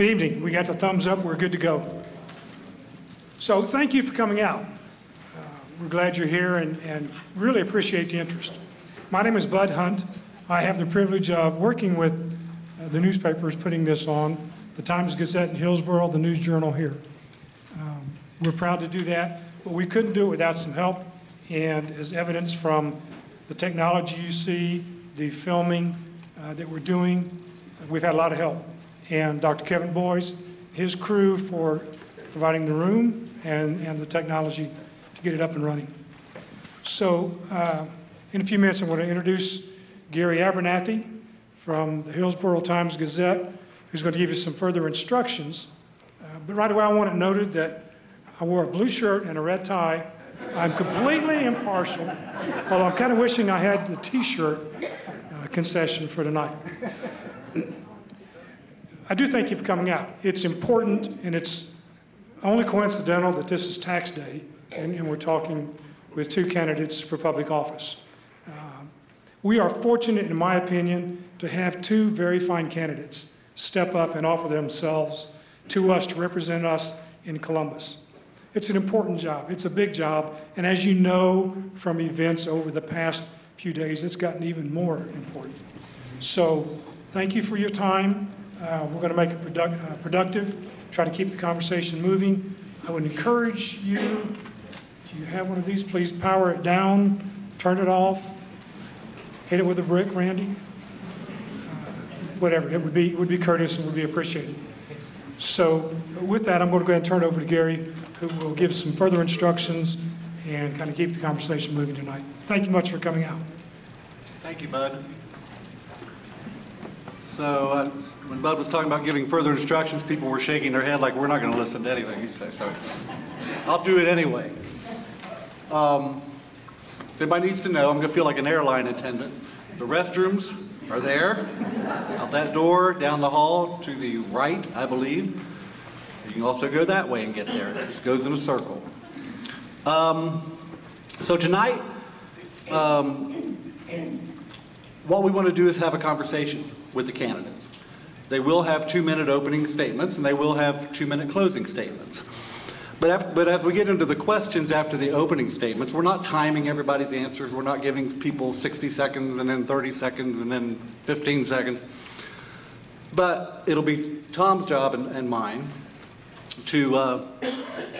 Good evening. We got the thumbs up. We're good to go. So thank you for coming out. We're glad you're here and really appreciate the interest. My name is Bud Hunt. I have the privilege of working with the newspapers putting this on, the Times-Gazette in Hillsboro, the News Journal here. We're proud to do that, but we couldn't do it without some help. And as evidence from the technology you see, the filming that we're doing, we've had a lot of help. And Dr. Kevin Boyes, his crew for providing the room and the technology to get it up and running. So in a few minutes, I'm going to introduce Gary Abernathy from the Hillsboro Times-Gazette, who's going to give you some further instructions. But right away, I want it noted that I wore a blue shirt and a red tie. I'm completely impartial, although I'm kind of wishing I had the T-shirt concession for tonight. I do thank you for coming out. It's important, and it's only coincidental that this is tax day, and we're talking with two candidates for public office. We are fortunate, in my opinion, to have two very fine candidates step up and offer themselves to us to represent us in Columbus. It's an important job. It's a big job, and as you know from events over the past few days, it's gotten even more important. So thank you for your time. We're going to make it productive, try to keep the conversation moving. I would encourage you, if you have one of these, please power it down, turn it off, hit it with a brick, Randy. Whatever, it would be courteous and would be appreciated. So with that, I'm going to go ahead and turn it over to Gary, who will give some further instructions and kind of keep the conversation moving tonight. Thank you much for coming out. Thank you, Bud. So when Bud was talking about giving further instructions, people were shaking their head like we're not going to listen to anything you say. So I'll do it anyway. If anybody needs to know, I'm going to feel like an airline attendant. The restrooms are there, out that door, down the hall, to the right, I believe. You can also go that way and get there. It just goes in a circle. So tonight, what we want to do is have a conversation with the candidates. They will have 2-minute opening statements and they will have 2-minute closing statements. But as we get into the questions after the opening statements, we're not timing everybody's answers. We're not giving people 60 seconds and then 30 seconds and then 15 seconds. But it'll be Tom's job and mine to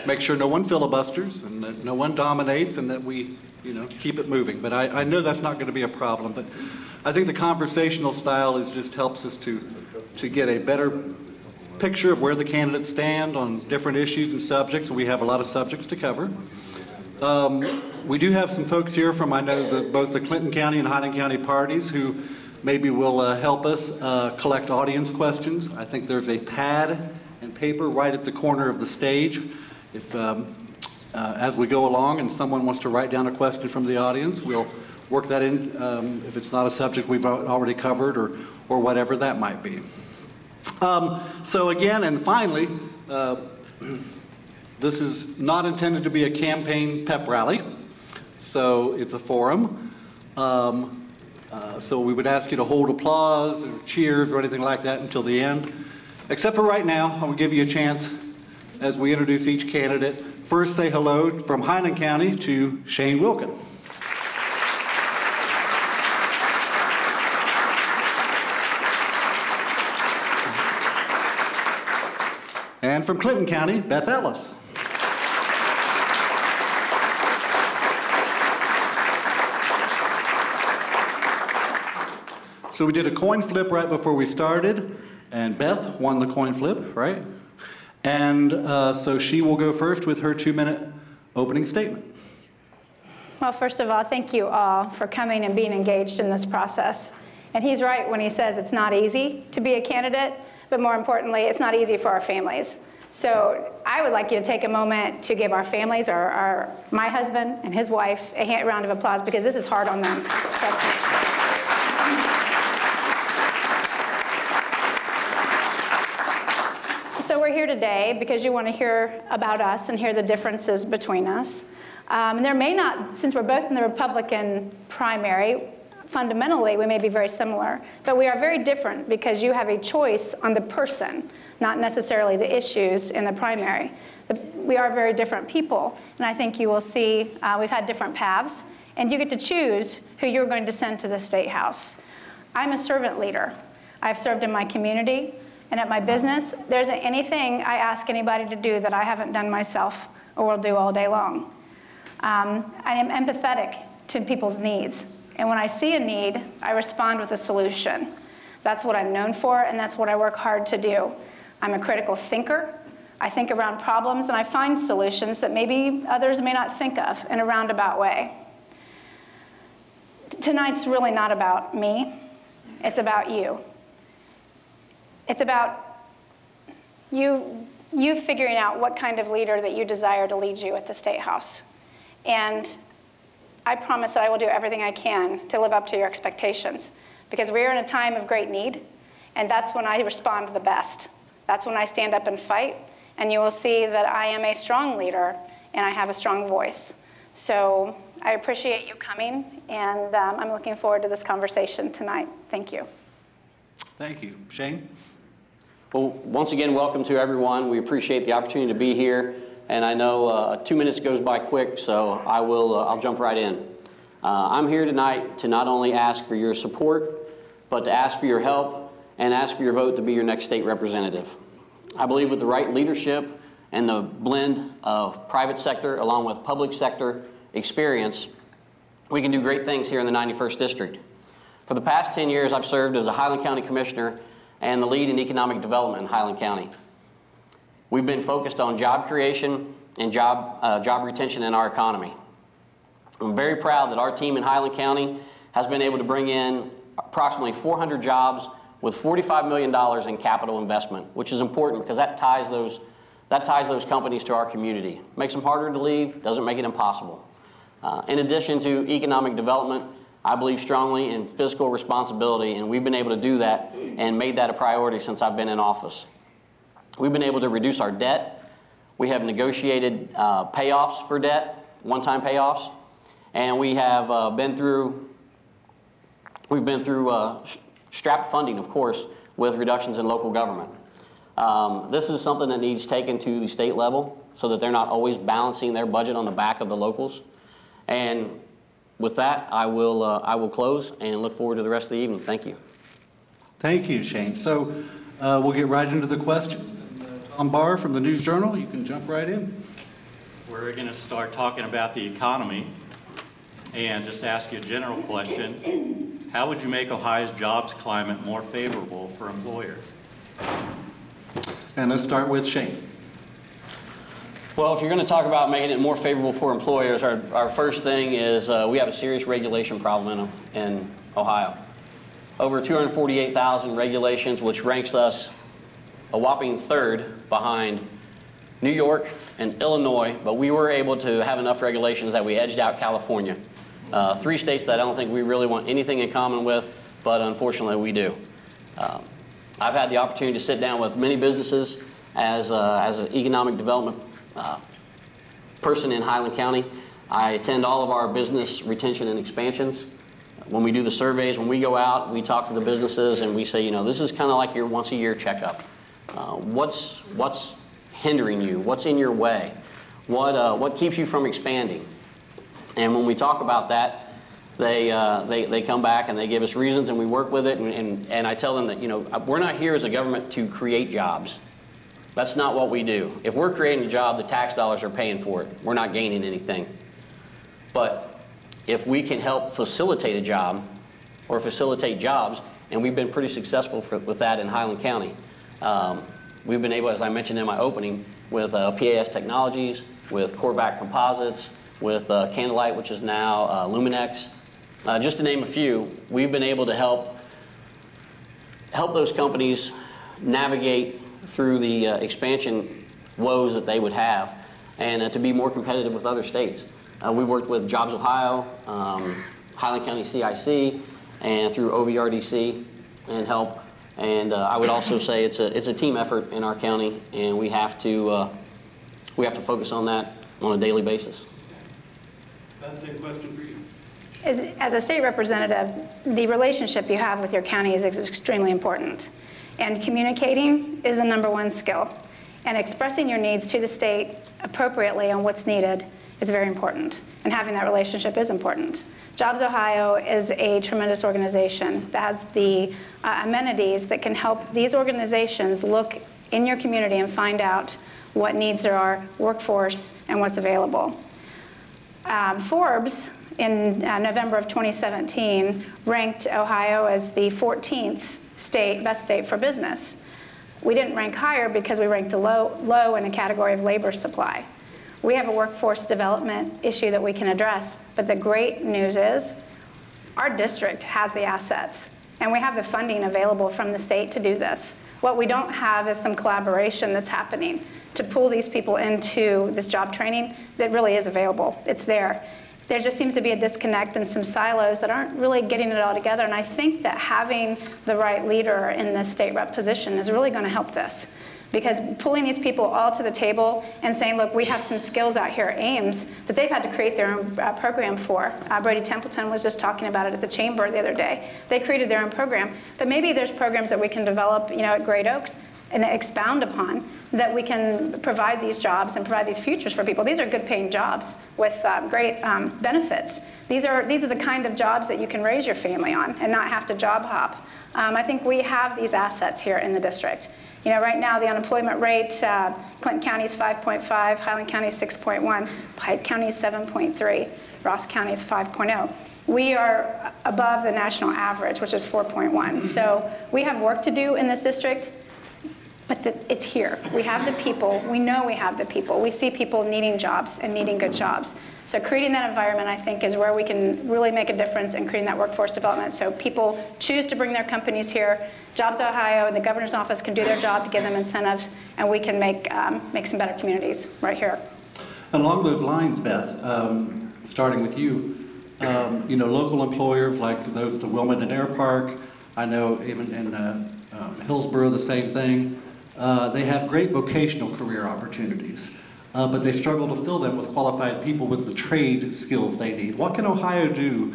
make sure no one filibusters and that no one dominates and that we keep it moving. But I know that's not going to be a problem. But I think the conversational style just helps us to get a better picture of where the candidates stand on different issues and subjects. We have a lot of subjects to cover. We do have some folks here from, I know, both the Clinton County and Hyden County parties who maybe will help us collect audience questions. I think there's a pad and paper right at the corner of the stage. If as we go along and someone wants to write down a question from the audience, we'll work that in if it's not a subject we've already covered or whatever that might be. So again, and finally, this is not intended to be a campaign pep rally, so it's a forum. So we would ask you to hold applause or cheers or anything like that until the end. Except for right now, I'm going to give you a chance as we introduce each candidate. First, say hello from Hyden County to Shane Wilkin. And from Clinton County, Beth Ellis. So we did a coin flip right before we started, and Beth won the coin flip, right? And so she will go first with her 2-minute opening statement. Well, first of all, thank you all for coming and being engaged in this process. And he's right when he says it's not easy to be a candidate, but more importantly, it's not easy for our families. So I would like you to take a moment to give our families, my husband and his wife, a round of applause, because this is hard on them. Trust me. So we're here today because you want to hear about us and hear the differences between us. And there may not, since we're both in the Republican primary, fundamentally we may be very similar, but we are very different because you have a choice on the person, not necessarily the issues in the primary. We are very different people, and I think you will see we've had different paths, and you get to choose who you're going to send to the State House. I'm a servant leader. I've served in my community and at my business. There isn't anything I ask anybody to do that I haven't done myself or will do all day long. I am empathetic to people's needs, and when I see a need, I respond with a solution. That's what I'm known for, and that's what I work hard to do. I'm a critical thinker. I think around problems, and I find solutions that maybe others may not think of in a roundabout way. Tonight's really not about me. It's about you. It's about you figuring out what kind of leader that you desire to lead you at the State House. And I promise that I will do everything I can to live up to your expectations, because we are in a time of great need, and that's when I respond the best. That's when I stand up and fight, and you will see that I am a strong leader and I have a strong voice. So I appreciate you coming, and I'm looking forward to this conversation tonight. Thank you. Thank you. Shane? Well, once again, welcome to everyone. We appreciate the opportunity to be here, and I know 2 minutes goes by quick, so I'll jump right in. I'm here tonight to not only ask for your support, but to ask for your help and ask for your vote to be your next state representative. I believe with the right leadership and the blend of private sector along with public sector experience, we can do great things here in the 91st District. For the past 10 years, I've served as a Highland County Commissioner and the lead in economic development in Highland County. We've been focused on job creation and job retention in our economy. I'm very proud that our team in Highland County has been able to bring in approximately 400 jobs with $45 million in capital investment, which is important because that ties those companies to our community. Makes them harder to leave, doesn't make it impossible. In addition to economic development, I believe strongly in fiscal responsibility, and we've been able to do that and made that a priority since I've been in office. We've been able to reduce our debt. We have negotiated payoffs for debt, one-time payoffs, and we have been through strapped funding, of course, with reductions in local government. This is something that needs taken to the state level so that they're not always balancing their budget on the back of the locals. And with that, I will close and look forward to the rest of the evening. Thank you. Thank you, Shane. So we'll get right into the question. Tom Barr from the News Journal, you can jump right in. We're going to start talking about the economy and just ask you a general question. How would you make Ohio's jobs climate more favorable for employers? And let's start with Shane. Well, if you're going to talk about making it more favorable for employers, our first thing is we have a serious regulation problem in Ohio. Over 248,000 regulations, which ranks us a whopping third behind New York and Illinois, but we were able to have enough regulations that we edged out California. 3 states that I don't think we really want anything in common with, but unfortunately we do. I've had the opportunity to sit down with many businesses as an economic development person in Highland County. I attend all of our business retention and expansions. When we do the surveys, when we go out, we talk to the businesses and we say, you know, this is kind of like your once-a-year checkup. What's hindering you? What's in your way? What keeps you from expanding? And when we talk about that, they come back and they give us reasons, and we work with it. And I tell them that, you know, we're not here as a government to create jobs. That's not what we do. If we're creating a job, the tax dollars are paying for it. We're not gaining anything. But if we can help facilitate a job or facilitate jobs, and we've been pretty successful with that in Highland County. We've been able, as I mentioned in my opening, with PAS Technologies, with Corvac Composites, with Candlelight, which is now Luminex. Just to name a few, we've been able to help those companies navigate through the expansion woes that they would have, and to be more competitive with other states. We worked with Jobs Ohio, Highland County CIC, and through OVRDC and help. And I would also say it's a team effort in our county, and we have to focus on that on a daily basis. That's a question for you. As a state representative, the relationship you have with your county is extremely important. And communicating is the #1 skill. And expressing your needs to the state appropriately on what's needed is very important. And having that relationship is important. Jobs Ohio is a tremendous organization that has the amenities that can help these organizations look in your community and find out what needs there are, workforce, and what's available. Forbes, in November of 2017, ranked Ohio as the 14th best state for business. We didn't rank higher because we ranked low in the category of labor supply. We have a workforce development issue that we can address, but the great news is our district has the assets, and we have the funding available from the state to do this. What we don't have is some collaboration that's happening to pull these people into this job training that really is available. It's there. There just seems to be a disconnect and some silos that aren't really getting it all together, and I think that having the right leader in the state rep position is really going to help this. Because pulling these people all to the table and saying, look, we have some skills out here at Ames that they've had to create their own program for. Brady Templeton was just talking about it at the chamber the other day. They created their own program. But maybe there's programs that we can develop, at Great Oaks and expound upon that we can provide these jobs and provide these futures for people. These are good paying jobs with great benefits. These are the kind of jobs that you can raise your family on and not have to job hop. I think we have these assets here in the district. Right now the unemployment rate, Clinton County is 5.5, Highland County is 6.1, Pike County is 7.3, Ross County is 5.0. We are above the national average, which is 4.1. So we have work to do in this district, but it's here. We have the people. We know we have the people. We see people needing jobs and needing good jobs. So creating that environment, I think, is where we can really make a difference in creating that workforce development. So people choose to bring their companies here. Jobs Ohio and the governor's office can do their job to give them incentives, and we can make some better communities right here. Along those lines, Beth, starting with you, local employers like those at the Wilmington Air Park, I know even in Hillsboro the same thing, they have great vocational career opportunities. But they struggle to fill them with qualified people with the trade skills they need. What can Ohio do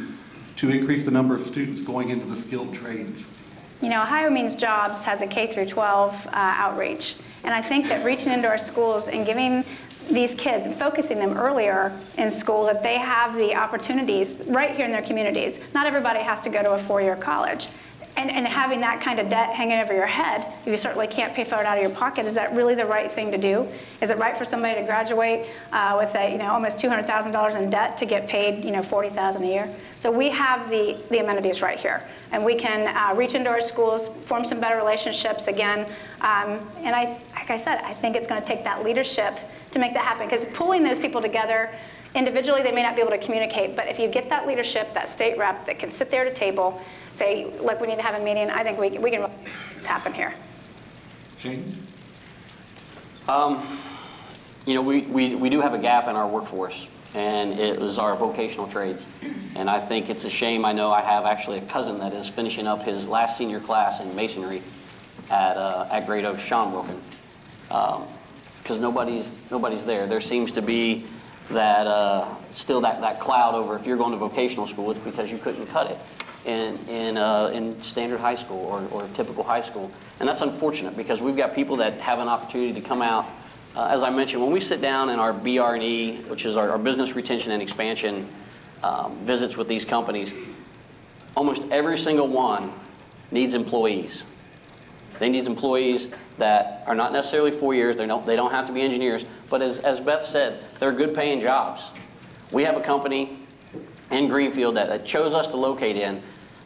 to increase the number of students going into the skilled trades? Ohio Means Jobs has a K through 12 outreach. And I think that reaching into our schools and giving these kids and focusing them earlier in school that they have the opportunities right here in their communities. Not everybody has to go to a 4-year college. And having that kind of debt hanging over your head, if you certainly can't pay for it out of your pocket, is that really the right thing to do? Is it right for somebody to graduate with almost $200,000 in debt to get paid $40,000 a year? So we have the amenities right here, and we can reach into our schools, form some better relationships again. And like I said, I think it's going to take that leadership to make that happen, because pulling those people together individually, they may not be able to communicate, but if you get that leadership, that state rep that can sit there at a table, say, look, we need to have a meeting, I think we can really make this happen here. Shane? We do have a gap in our workforce, and it is our vocational trades. And I think it's a shame. I know I have actually a cousin that is finishing up his last senior class in masonry at Great Oaks, Sean Wilkin, because nobody's there. There seems to be that still that cloud over if you're going to vocational school, it's because you couldn't cut it in standard high school or typical high school. And that's unfortunate, because we've got people that have an opportunity to come out. As I mentioned, when we sit down in our BR&E, which is our business retention and expansion visits with these companies, almost every single one needs employees. They need employees that are not necessarily 4 years. They don't have to be engineers. But as Beth said, they're good paying jobs. We have a company in Greenfield that chose us to locate in.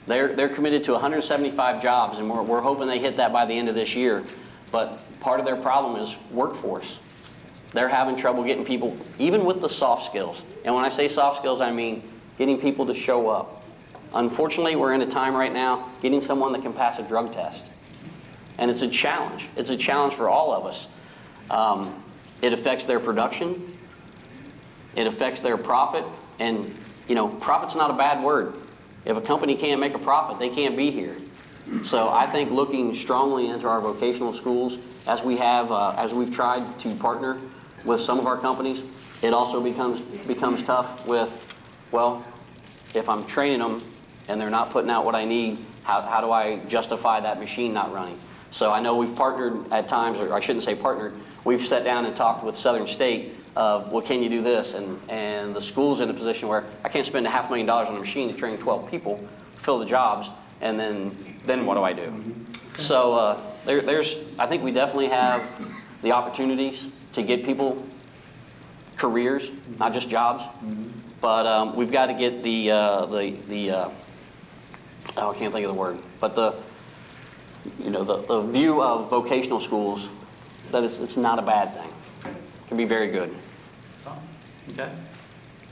They're committed to 175 jobs, and we're hoping they hit that by the end of this year. But part of their problem is workforce. They're having trouble getting people, even with the soft skills. And when I say soft skills, I mean getting people to show up. Unfortunately, we're in a time right now getting someone that can pass a drug test. And it's a challenge. It's a challenge for all of us. It affects their production. It affects their profit. And, profit's not a bad word. If a company can't make a profit, they can't be here. So I think looking strongly into our vocational schools, as we've tried to partner with some of our companies, it also becomes tough with, well, if I'm training them and they're not putting out what I need, how do I justify that machine not running? So I know we've partnered at times, or I shouldn't say partnered, we've sat down and talked with Southern State of, well, can you do this? And the school's in a position where I can't spend $500,000 on a machine to train 12 people, fill the jobs, and then what do I do? Okay. So I think we definitely have the opportunities to get people careers, not just jobs. But we've got to get oh, I can't think of the word, but the view of vocational schools, that it's not a bad thing. It can be very good. Okay.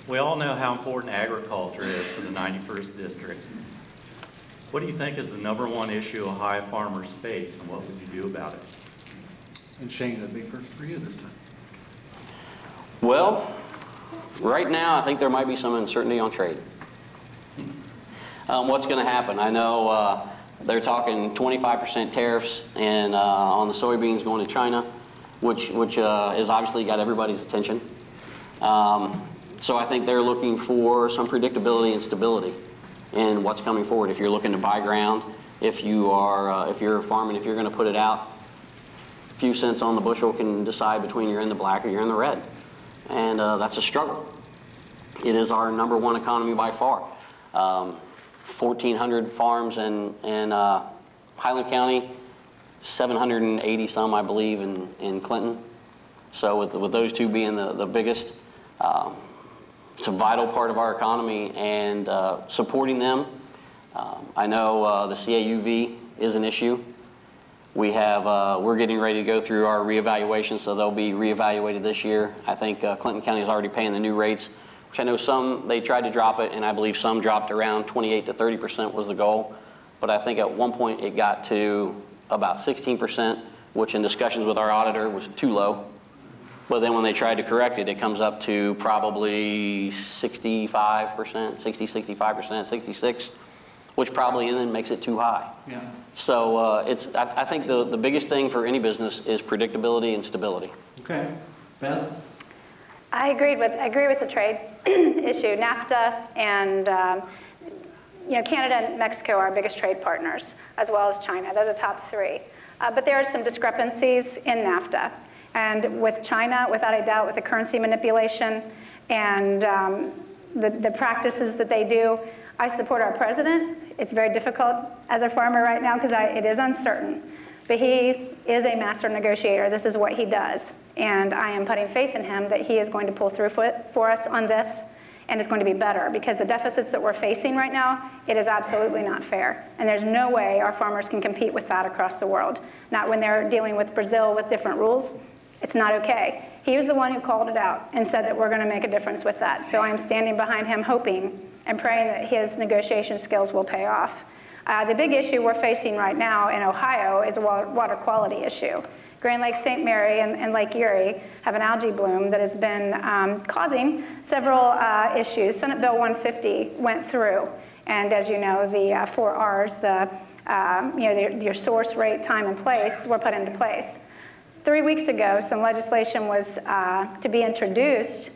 We all know how important agriculture is to the 91st District. What do you think is the #1 issue Ohio farmers face, and what would you do about it? And Shane, it'd be first for you this time. Well, right now, I think there might be some uncertainty on trade. What's going to happen? I know they're talking 25% tariffs and on the soybeans going to China, which has obviously got everybody's attention. So I think they're looking for some predictability and stability in what's coming forward. If you're looking to buy ground, if you're farming, if you're going to put it out, a few cents on the bushel can decide between you're in the black or you're in the red. And that's a struggle. It is our #1 economy by far. 1,400 farms in Highland County, 780 some, I believe, in Clinton. So with those two being the biggest, it's a vital part of our economy, and supporting them. I know the CAUV is an issue. We're getting ready to go through our reevaluation, so they'll be reevaluated this year. I think Clinton County is already paying the new rates, which I know some, they tried to drop it, and I believe some dropped around 28 to 30% was the goal. But I think at one point it got to about 16%, which in discussions with our auditor was too low. But then when they tried to correct it, it comes up to probably 65%, 60, 65%, 66%, which probably then makes it too high. Yeah. So I think the biggest thing for any business is predictability and stability. Okay. Beth? I agree with the trade issue. NAFTA and Canada and Mexico are our biggest trade partners, as well as China. They're the top 3. But there are some discrepancies in NAFTA. And with China, without a doubt, with the currency manipulation and the practices that they do, I support our president. It's very difficult as a farmer right now because it is uncertain. But he is a master negotiator. This is what he does. And I am putting faith in him that he is going to pull through for us on this, and it's going to be better, because the deficits that we're facing right now, it is absolutely not fair. And there's no way our farmers can compete with that across the world. Not when they're dealing with Brazil with different rules. It's not okay. He was the one who called it out and said that we're going to make a difference with that. So I'm standing behind him, hoping and praying that his negotiation skills will pay off. The big issue we're facing right now in Ohio is a water quality issue. Grand Lake St. Mary and Lake Erie have an algae bloom that has been causing several issues. Senate Bill 150 went through, and as you know, the 4 R's, your source, rate, time, and place, were put into place. 3 weeks ago, some legislation was to be introduced,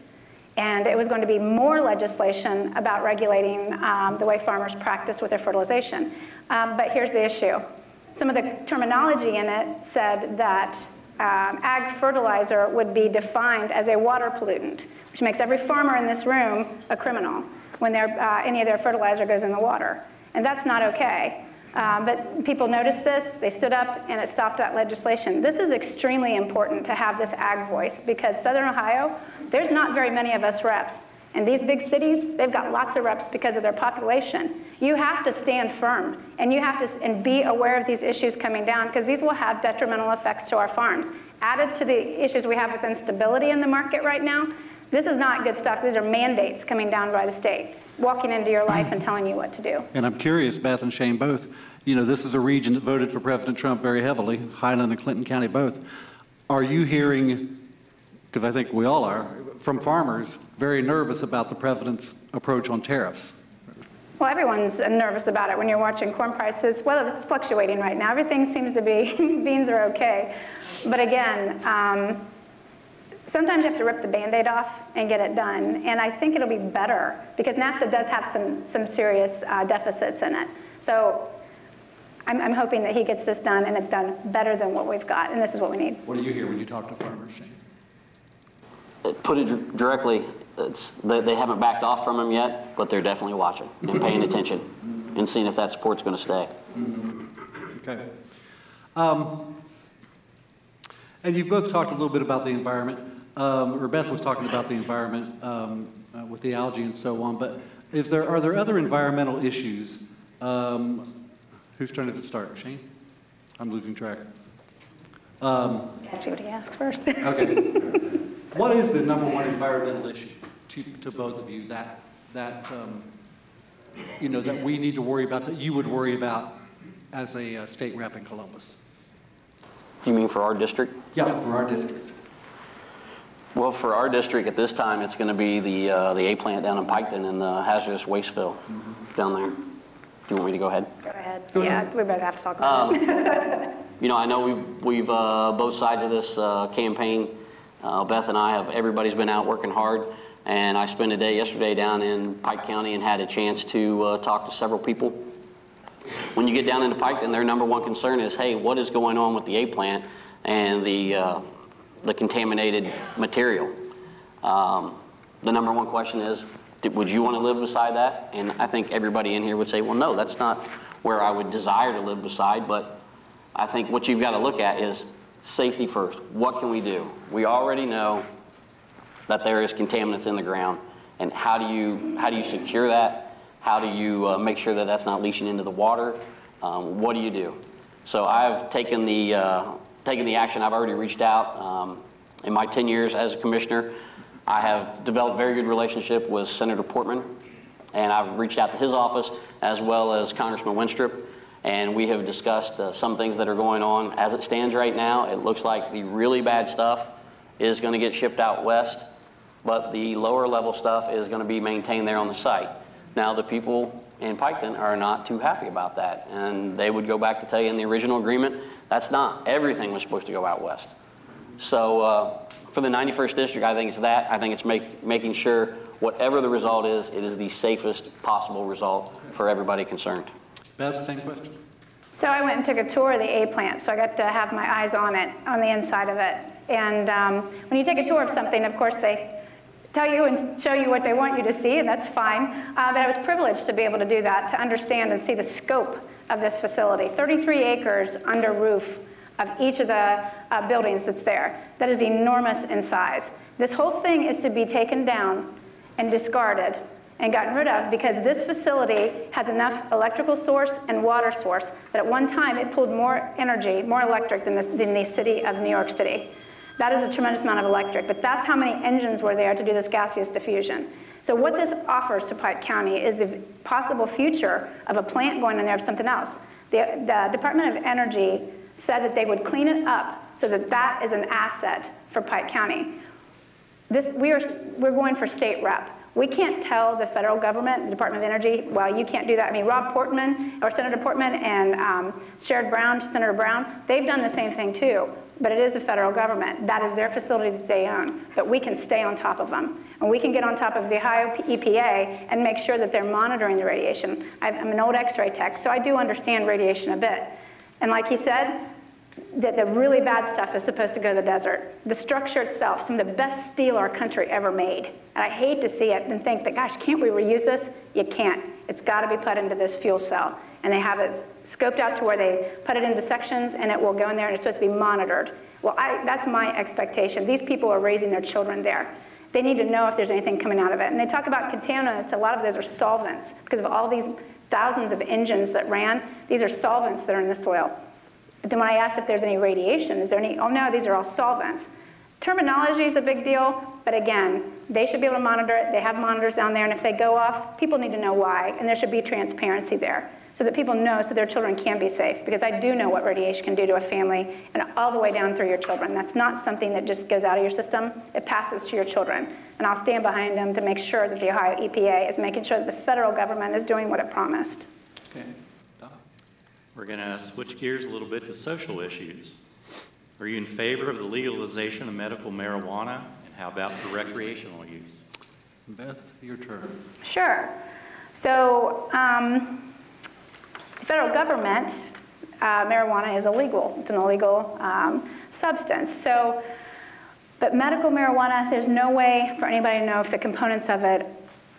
and it was going to be more legislation about regulating the way farmers practice with their fertilization. But here's the issue. Some of the terminology in it said that ag fertilizer would be defined as a water pollutant, which makes every farmer in this room a criminal when any of their fertilizer goes in the water. And that's not okay. But people noticed this, they stood up, and it stopped that legislation. This is extremely important to have this ag voice, because Southern Ohio, there's not very many of us reps. And these big cities, they've got lots of reps because of their population. You have to stand firm, and you have to be aware of these issues coming down, because these will have detrimental effects to our farms. Added to the issues we have with instability in the market right now, this is not good stuff. These are mandates coming down by the state, walking into your life and telling you what to do. And I'm curious, Beth and Shane both, this is a region that voted for President Trump very heavily, Highland and Clinton County both. Are you hearing, because I think we all are, from farmers very nervous about the president's approach on tariffs? Well, everyone's nervous about it when you're watching corn prices. Well, it's fluctuating right now. Everything seems to be, beans are okay. But again, sometimes you have to rip the Band-Aid off and get it done. And I think it'll be better, because NAFTA does have some serious deficits in it. So I'm hoping that he gets this done, and it's done better than what we've got, and this is what we need. What do you hear when you talk to farmers, Shane? Put it directly, they haven't backed off from him yet, but they're definitely watching and paying attention and seeing if that support's going to stay. Okay. And you've both talked a little bit about the environment, or Beth was talking about the environment with the algae and so on, but are there other environmental issues? Whose turn does it start? Shane? I'm losing track. See what he asks first. Okay. What is the number one environmental issue to both of you that you know, that we need to worry about, that you would worry about as a state rep in Columbus? You mean for our district? Yeah, for our district. Well, for our district at this time, it's going to be the A plant down in Piketon and the hazardous waste fill down there. Do you want me to go ahead? Go ahead. Yeah, we better have to talk about it. You know, I know we've both sides of this campaign. Beth and I everybody's been out working hard, and I spent a day yesterday down in Pike County and had a chance to talk to several people. When you get down into Piketon, their number one concern is, hey, what is going on with the A plant and the contaminated material? The number one question is, would you want to live beside that? And I think everybody in here would say, well, no, that's not where I would desire to live beside, but I think what you've got to look at is safety first. What can we do? We already know that there is contaminants in the ground, and how do you secure that? How do you make sure that that's not leaching into the water? What do you do? So I've taken the action. I've already reached out. In my 10 years as a commissioner, I have developed a very good relationship with Senator Portman, and I've reached out to his office as well as Congressman Winstrup, and we have discussed some things that are going on. As it stands right now, it looks like the really bad stuff is going to get shipped out west, but the lower level stuff is going to be maintained there on the site. Now, the people in Piketon are not too happy about that, and they would go back to tell you in the original agreement, that's not. Everything was supposed to go out west. So for the 91st District, I think it's that. I think it's making sure whatever the result is, it is the safest possible result for everybody concerned. Beth, same question. So I went and took a tour of the A plant, so I got to have my eyes on it, on the inside of it. And when you take a tour of something, of course, they tell you and show you what they want you to see, and that's fine. But I was privileged to be able to do that, to understand and see the scope of this facility. 33 acres under roof of each of the buildings that's there. That is enormous in size. This whole thing is to be taken down and discarded and gotten rid of, because this facility has enough electrical source and water source that at one time it pulled more energy, more electric than the city of New York City. That is a tremendous amount of electric, but that's how many engines were there to do this gaseous diffusion. So what this offers to Pike County is the possible future of a plant going in there of something else. The Department of Energy said that they would clean it up so that that is an asset for Pike County. We're going for state rep. We can't tell the federal government, the Department of Energy, well, you can't do that. I mean, Rob Portman, or Senator Portman, and Senator Brown, they've done the same thing too, but it is the federal government. That is their facility that they own, but we can stay on top of them. And we can get on top of the Ohio EPA and make sure that they're monitoring the radiation. I'm an old X-ray tech, so I do understand radiation a bit. And like he said, that the really bad stuff is supposed to go to the desert. The structure itself, some of the best steel our country ever made. And I hate to see it and think that, gosh, can't we reuse this? You can't. It's got to be put into this fuel cell. And they have it scoped out to where they put it into sections, and it will go in there, and it's supposed to be monitored. Well, that's my expectation. These people are raising their children there. They need to know if there's anything coming out of it. And they talk about contaminants. A lot of those are solvents. Because of all these thousands of engines that ran, these are solvents that are in the soil. But then when I asked if there's any radiation, is there any, oh no, these are all solvents. Terminology is a big deal, but again, they should be able to monitor it. They have monitors down there, and if they go off, people need to know why, and there should be transparency there so that people know, so their children can be safe, because I do know what radiation can do to a family and all the way down through your children. That's not something that just goes out of your system. It passes to your children, and I'll stand behind them to make sure that the Ohio EPA is making sure that the federal government is doing what it promised. Okay. We're going to switch gears a little bit to social issues. Are you in favor of the legalization of medical marijuana, and how about for recreational use? Beth, your turn. Sure. So the federal government marijuana is illegal. It's an illegal substance. So, but medical marijuana, there's no way for anybody to know if the components of it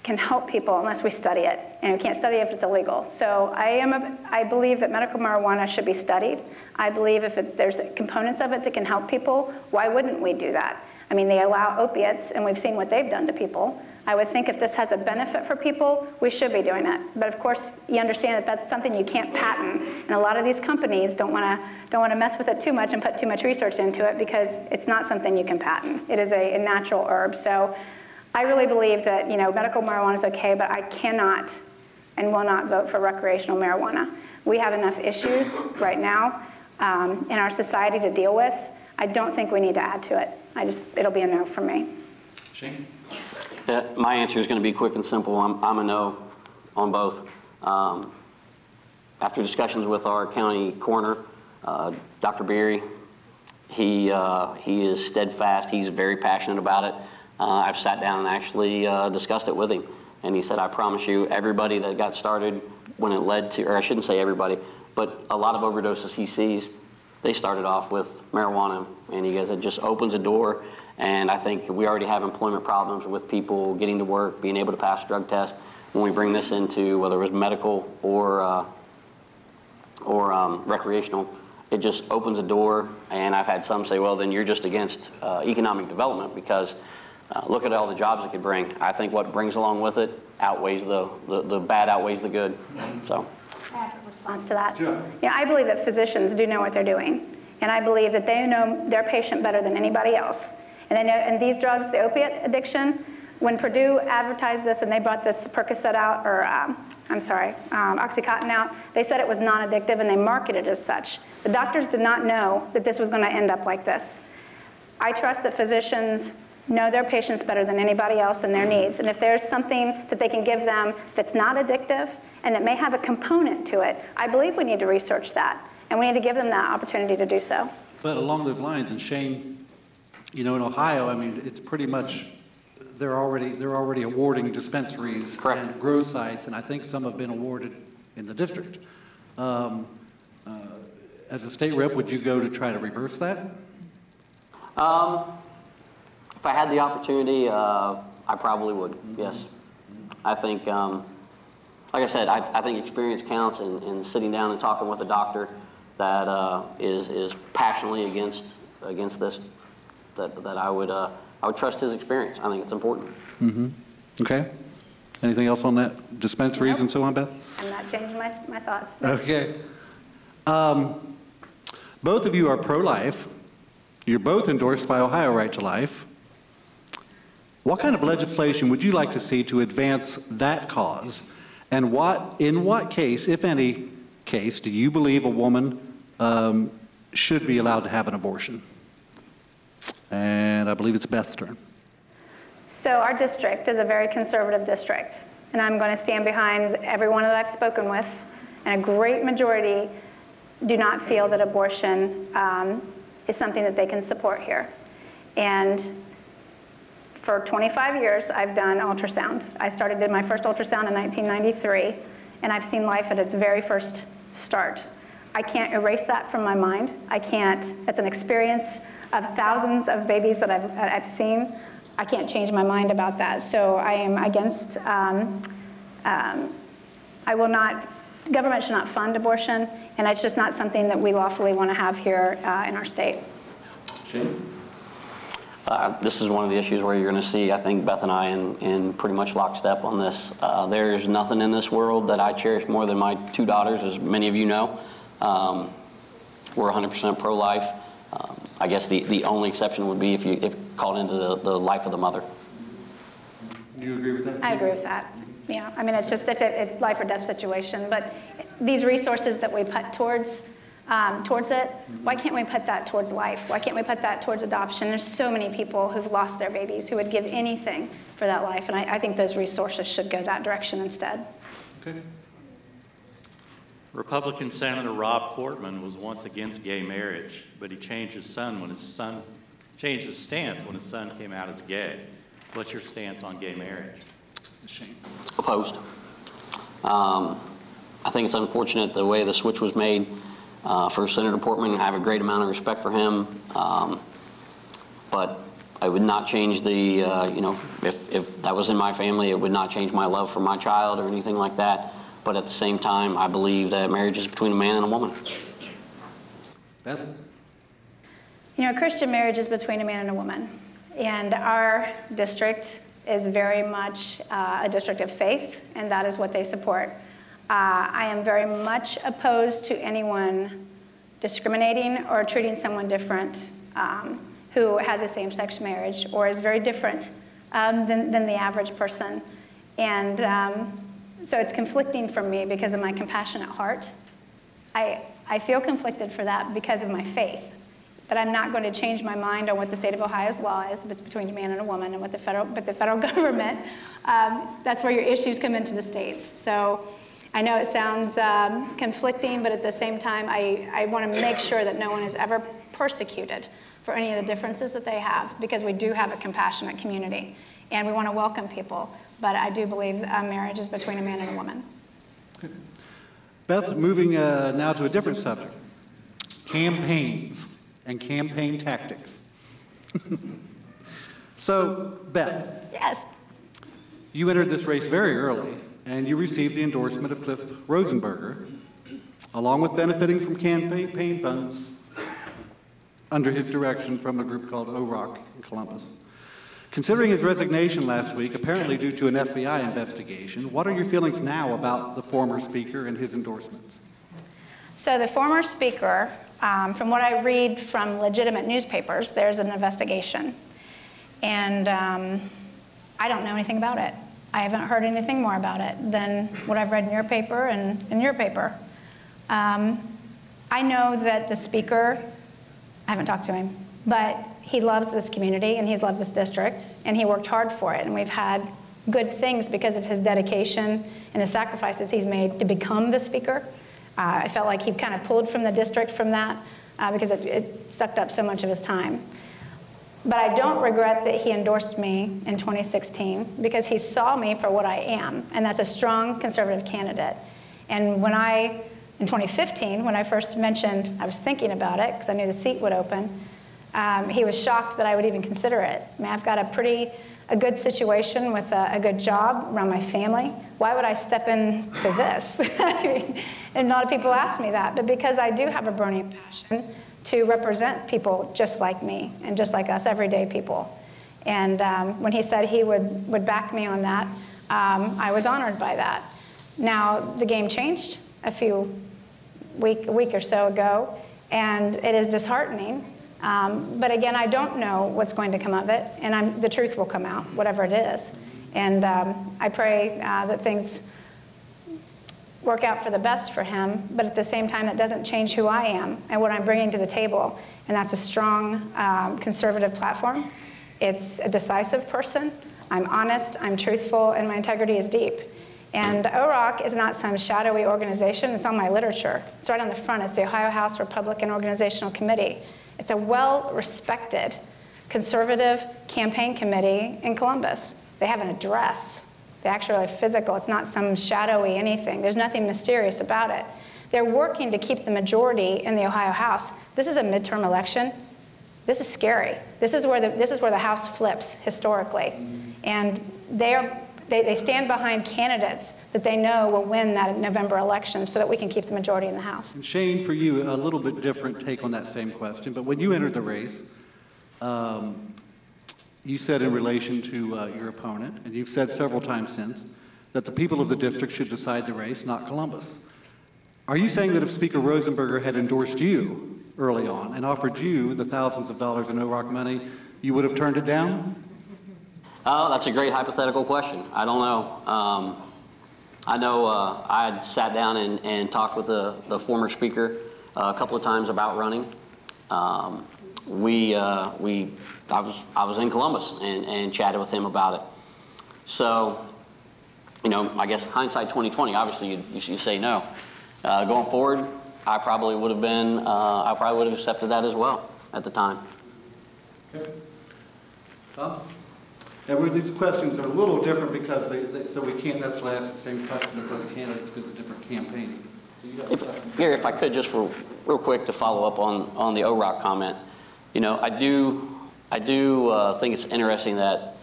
can help people unless we study it, and we can't study if it's illegal. So I believe that medical marijuana should be studied. I believe if there's components of it that can help people, why wouldn't we do that? I mean, they allow opiates, and we've seen what they've done to people. I would think if this has a benefit for people, we should be doing it. But of course, you understand that that's something you can't patent, and a lot of these companies don't want to mess with it too much and put too much research into it because it's not something you can patent. It is a natural herb. So I really believe that, you know, medical marijuana is okay, but I cannot and will not vote for recreational marijuana. We have enough issues right now in our society to deal with. I don't think we need to add to it. It'll be a no for me. Shane? My answer is going to be quick and simple. I'm a no on both. After discussions with our county coroner, Dr. Beery, he is steadfast. He's very passionate about it. I've sat down and actually discussed it with him. And he said, I promise you, everybody that got started when it led to, or I shouldn't say everybody, but a lot of overdose of CCs, they started off with marijuana. And he goes, it just opens a door. And I think we already have employment problems with people getting to work, being able to pass drug tests. When we bring this into, whether it was medical or recreational, it just opens a door. And I've had some say, well, then you're just against economic development because look at all the jobs it could bring. I think what brings along with it outweighs the bad outweighs the good. So. I have a response to that. Sure. Yeah, I believe that physicians do know what they're doing. And I believe that they know their patient better than anybody else. And they know, and these drugs, the opiate addiction, when Purdue advertised this and they brought this Percocet out, or Oxycontin out, they said it was non-addictive and they marketed it as such. The doctors did not know that this was going to end up like this. I trust that physicians know their patients better than anybody else and their needs. And if there's something that they can give them that's not addictive and that may have a component to it, I believe we need to research that. And we need to give them that opportunity to do so. But along those lines, and Shane, you know, in Ohio, I mean, it's pretty much, they're already awarding dispensaries Correct. And grow sites, and I think some have been awarded in the district. As a state rep, would you go to try to reverse that? If I had the opportunity, I probably would, yes. I think, like I said, I think experience counts, and sitting down and talking with a doctor that is passionately against this, that I would trust his experience. I think it's important. Mm-hmm. Okay. Anything else on that? Dispensaries and so on, Beth? I'm not changing my thoughts. Okay. Both of you are pro-life. You're both endorsed by Ohio Right to Life. What kind of legislation would you like to see to advance that cause? And in what case, if any case, do you believe a woman should be allowed to have an abortion? And I believe it's Beth's turn. So our district is a very conservative district, and I'm going to stand behind everyone that I've spoken with, and a great majority do not feel that abortion is something that they can support here. And for 25 years, I've done ultrasound. I did my first ultrasound in 1993, and I've seen life at its very first start. I can't erase that from my mind. I can't. It's an experience of thousands of babies that I've seen. I can't change my mind about that. So I am against, I will not, government should not fund abortion, and it's just not something that we lawfully want to have here in our state. Shane? This is one of the issues where you're going to see, I think, Beth and I in pretty much lockstep on this. There's nothing in this world that I cherish more than my two daughters, as many of you know. We're 100% pro-life. I guess the only exception would be if called into the life of the mother. Do you agree with that? I agree with that. Yeah, I mean, it's just if it's life or death situation. But these resources that we put towards it, why can't we put that towards life? Why can't we put that towards adoption? There's so many people who've lost their babies who would give anything for that life, and I think those resources should go that direction instead. Okay. Republican Senator Rob Portman was once against gay marriage, but he changed his stance when his son came out as gay. What's your stance on gay marriage? Shane. Opposed. I think it's unfortunate the way the switch was made. For Senator Portman, I have a great amount of respect for him, but I would not change the, you know, if that was in my family, it would not change my love for my child or anything like that. But at the same time, I believe that marriage is between a man and a woman. Beth? You know, Christian marriage is between a man and a woman. And our district is very much a district of faith, and that is what they support. I am very much opposed to anyone discriminating or treating someone different who has a same-sex marriage or is very different than the average person. And so it's conflicting for me because of my compassionate heart. I feel conflicted for that because of my faith, but I'm not going to change my mind on what the state of Ohio's law is between a man and a woman and what the federal government. That's where your issues come into the states. So I know it sounds conflicting, but at the same time, I want to make sure that no one is ever persecuted for any of the differences that they have, because we do have a compassionate community, and we want to welcome people. But I do believe marriage is between a man and a woman. Beth, moving now to a different subject, campaigns and campaign tactics. So, Beth. Yes. You entered this race very early, and you received the endorsement of Cliff Rosenberger, along with benefiting from campaign funds under his direction from a group called OROC in Columbus. Considering his resignation last week, apparently due to an FBI investigation, what are your feelings now about the former speaker and his endorsements? So the former speaker, from what I read from legitimate newspapers, there's an investigation. And I don't know anything about it. I haven't heard anything more about it than what I've read in your paper and in your paper. I know that the speaker, I haven't talked to him, but he loves this community and he's loved this district and he worked hard for it, and we've had good things because of his dedication and the sacrifices he's made to become the speaker. I felt like he kind of pulled from the district from that because it sucked up so much of his time. But I don't regret that he endorsed me in 2016 because he saw me for what I am, and that's a strong conservative candidate. And when in 2015, when I first mentioned I was thinking about it because I knew the seat would open, he was shocked that I would even consider it. I mean, I've got a good situation with a good job around my family. Why would I step into this? I mean, and a lot of people ask me that, but because I do have a burning passion to represent people just like me and just like us, everyday people. And when he said he would back me on that, I was honored by that. Now, the game changed a week or so ago, and it is disheartening. But again, I don't know what's going to come of it, and the truth will come out, whatever it is. And I pray that things work out for the best for him, but at the same time, that doesn't change who I am and what I'm bringing to the table. And that's a strong conservative platform. It's a decisive person. I'm honest, I'm truthful, and my integrity is deep. And OROC is not some shadowy organization. It's on my literature. It's right on the front. It's the Ohio House Republican Organizational Committee. It's a well-respected conservative campaign committee in Columbus. They have an address. They actually are physical. It's not some shadowy anything. There's nothing mysterious about it. They're working to keep the majority in the Ohio House. This is a midterm election. This is scary. This is where the House flips historically. And they stand behind candidates that they know will win that November election so that we can keep the majority in the House. And Shane, for you, a little bit different take on that same question, but when you entered the race, you said in relation to your opponent, and you've said several times since, that the people of the district should decide the race, not Columbus. Are you saying that if Speaker Rosenberger had endorsed you early on and offered you the thousands of dollars in OROC money, you would have turned it down? That's a great hypothetical question. I don't know. I know I had sat down and talked with the former speaker a couple of times about running. I was in Columbus and chatted with him about it. So, you know, I guess hindsight 2020. Obviously, you say no. Going forward, I probably would have accepted that as well at the time. Okay. Tom? And these questions are a little different because so we can't necessarily ask the same question to both candidates because of different campaigns. Gary, if I could just real quick to follow up on the OROC comment, you know, I do think it's interesting that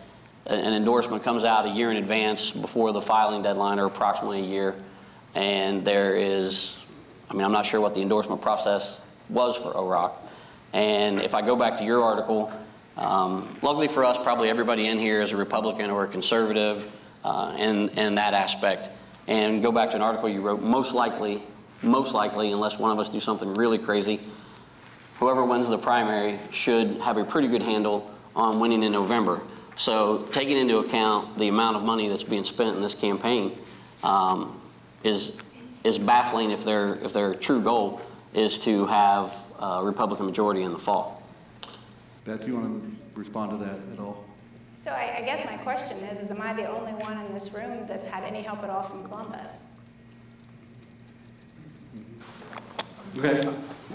an endorsement comes out a year in advance before the filing deadline, or approximately a year, and there is, I mean, I'm not sure what the endorsement process was for OROC. And if I go back to your article, luckily for us, probably everybody in here is a Republican or a conservative in that aspect. And go back to an article you wrote, most likely, unless one of us do something really crazy, whoever wins the primary should have a pretty good handle on winning in November. So taking into account the amount of money that's being spent in this campaign is baffling if their true goal is to have a Republican majority in the fall. Beth, do you want to respond to that at all? So I guess my question is am I the only one in this room that's had any help at all from Columbus? Okay.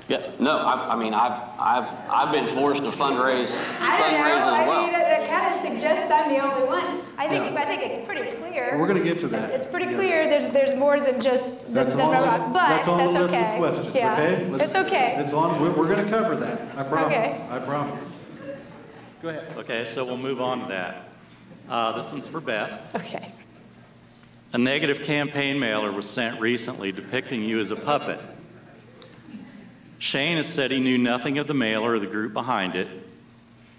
Yeah, no, I mean, I've been forced to fundraise I don't know. as well. I mean, that kind of suggests I'm the only one. I think it's pretty clear. Well, we're going to get to that. It's pretty clear. There's more than just the That's Rock, but that's on the list okay. of questions. Yeah. Okay, It's okay. It's on. We're going to cover that. I promise. Okay. I promise. Go ahead. Okay, so we'll move on to that. This one's for Beth. Okay. A negative campaign mailer was sent recently depicting you as a puppet. Shane has said he knew nothing of the mailer or the group behind it.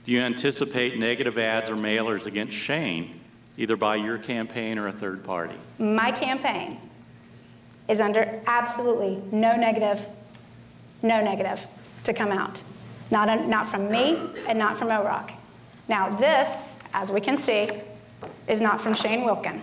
Do you anticipate negative ads or mailers against Shane, either by your campaign or a third party? My campaign is under absolutely no negative to come out. Not from me and not from OROC. Now this, as we can see, is not from Shane Wilkin.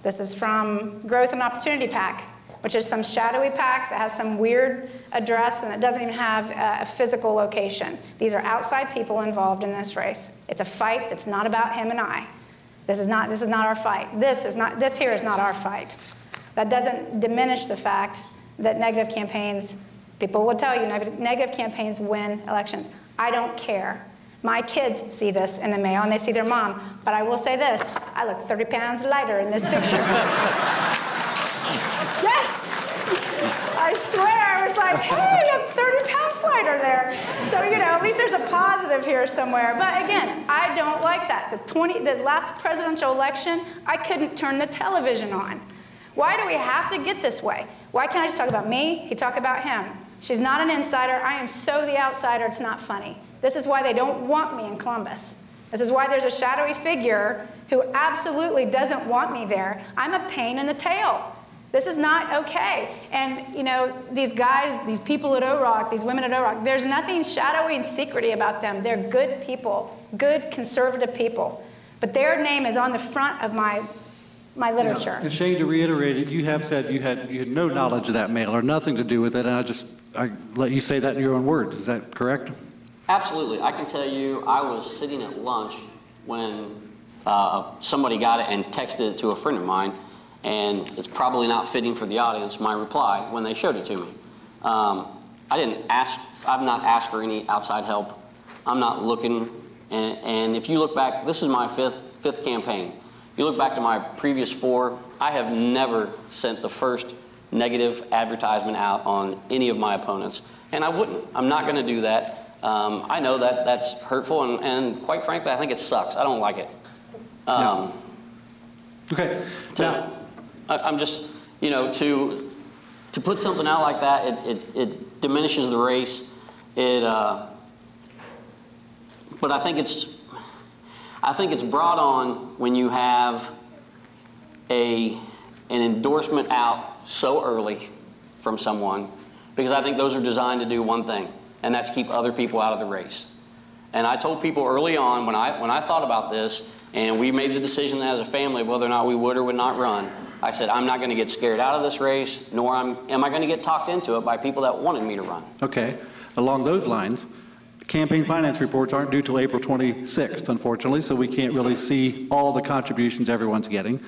This is from Growth and Opportunity PAC, which is some shadowy PAC that has some weird address and it doesn't even have a physical location. These are outside people involved in this race. It's a fight that's not about him and I. This is not our fight. This here is not our fight. That doesn't diminish the fact that negative campaigns, people will tell you negative campaigns win elections. I don't care. My kids see this in the mail and they see their mom. But I will say this, I look 30 pounds lighter in this picture. Yes! I swear, I was like, hey, I'm 30 pounds lighter there. So, you know, at least there's a positive here somewhere. But again, I don't like that. The last presidential election, I couldn't turn the television on. Why do we have to get this way? Why can't I just talk about me? He talk about him. She's not an insider. I am so the outsider, it's not funny. This is why they don't want me in Columbus. This is why there's a shadowy figure who absolutely doesn't want me there. I'm a pain in the tail. This is not okay. And, you know, these guys, these people at OROC, these women at OROC, there's nothing shadowy and secrety about them. They're good people, good conservative people. But their name is on the front of my literature. Yeah. And Shane, to reiterate it, you have said you had no knowledge of that mailer, nothing to do with it, and I let you say that in your own words. Is that correct? Absolutely. I can tell you I was sitting at lunch when somebody got it and texted it to a friend of mine, and it's probably not fitting for the audience, my reply, when they showed it to me. I've not asked for any outside help. I'm not looking, and if you look back, this is my fifth campaign. You look back to my previous 4, I have never sent the first negative advertisement out on any of my opponents, and I wouldn't. I'm not going to do that. I know that that's hurtful, and quite frankly, I think it sucks. I don't like it. Yeah. Okay. Now, I'm just, you know, to put something out like that, it diminishes the race. But I think it's brought on when you have an endorsement out so early from someone, because I think those are designed to do one thing, and that's keep other people out of the race. And I told people early on when I thought about this, and we made the decision as a family of whether or not we would or would not run, I said, I'm not going to get scared out of this race, nor am I going to get talked into it by people that wanted me to run. Okay. Along those lines, campaign finance reports aren't due till April 26th, unfortunately, so we can't really see all the contributions everyone's getting.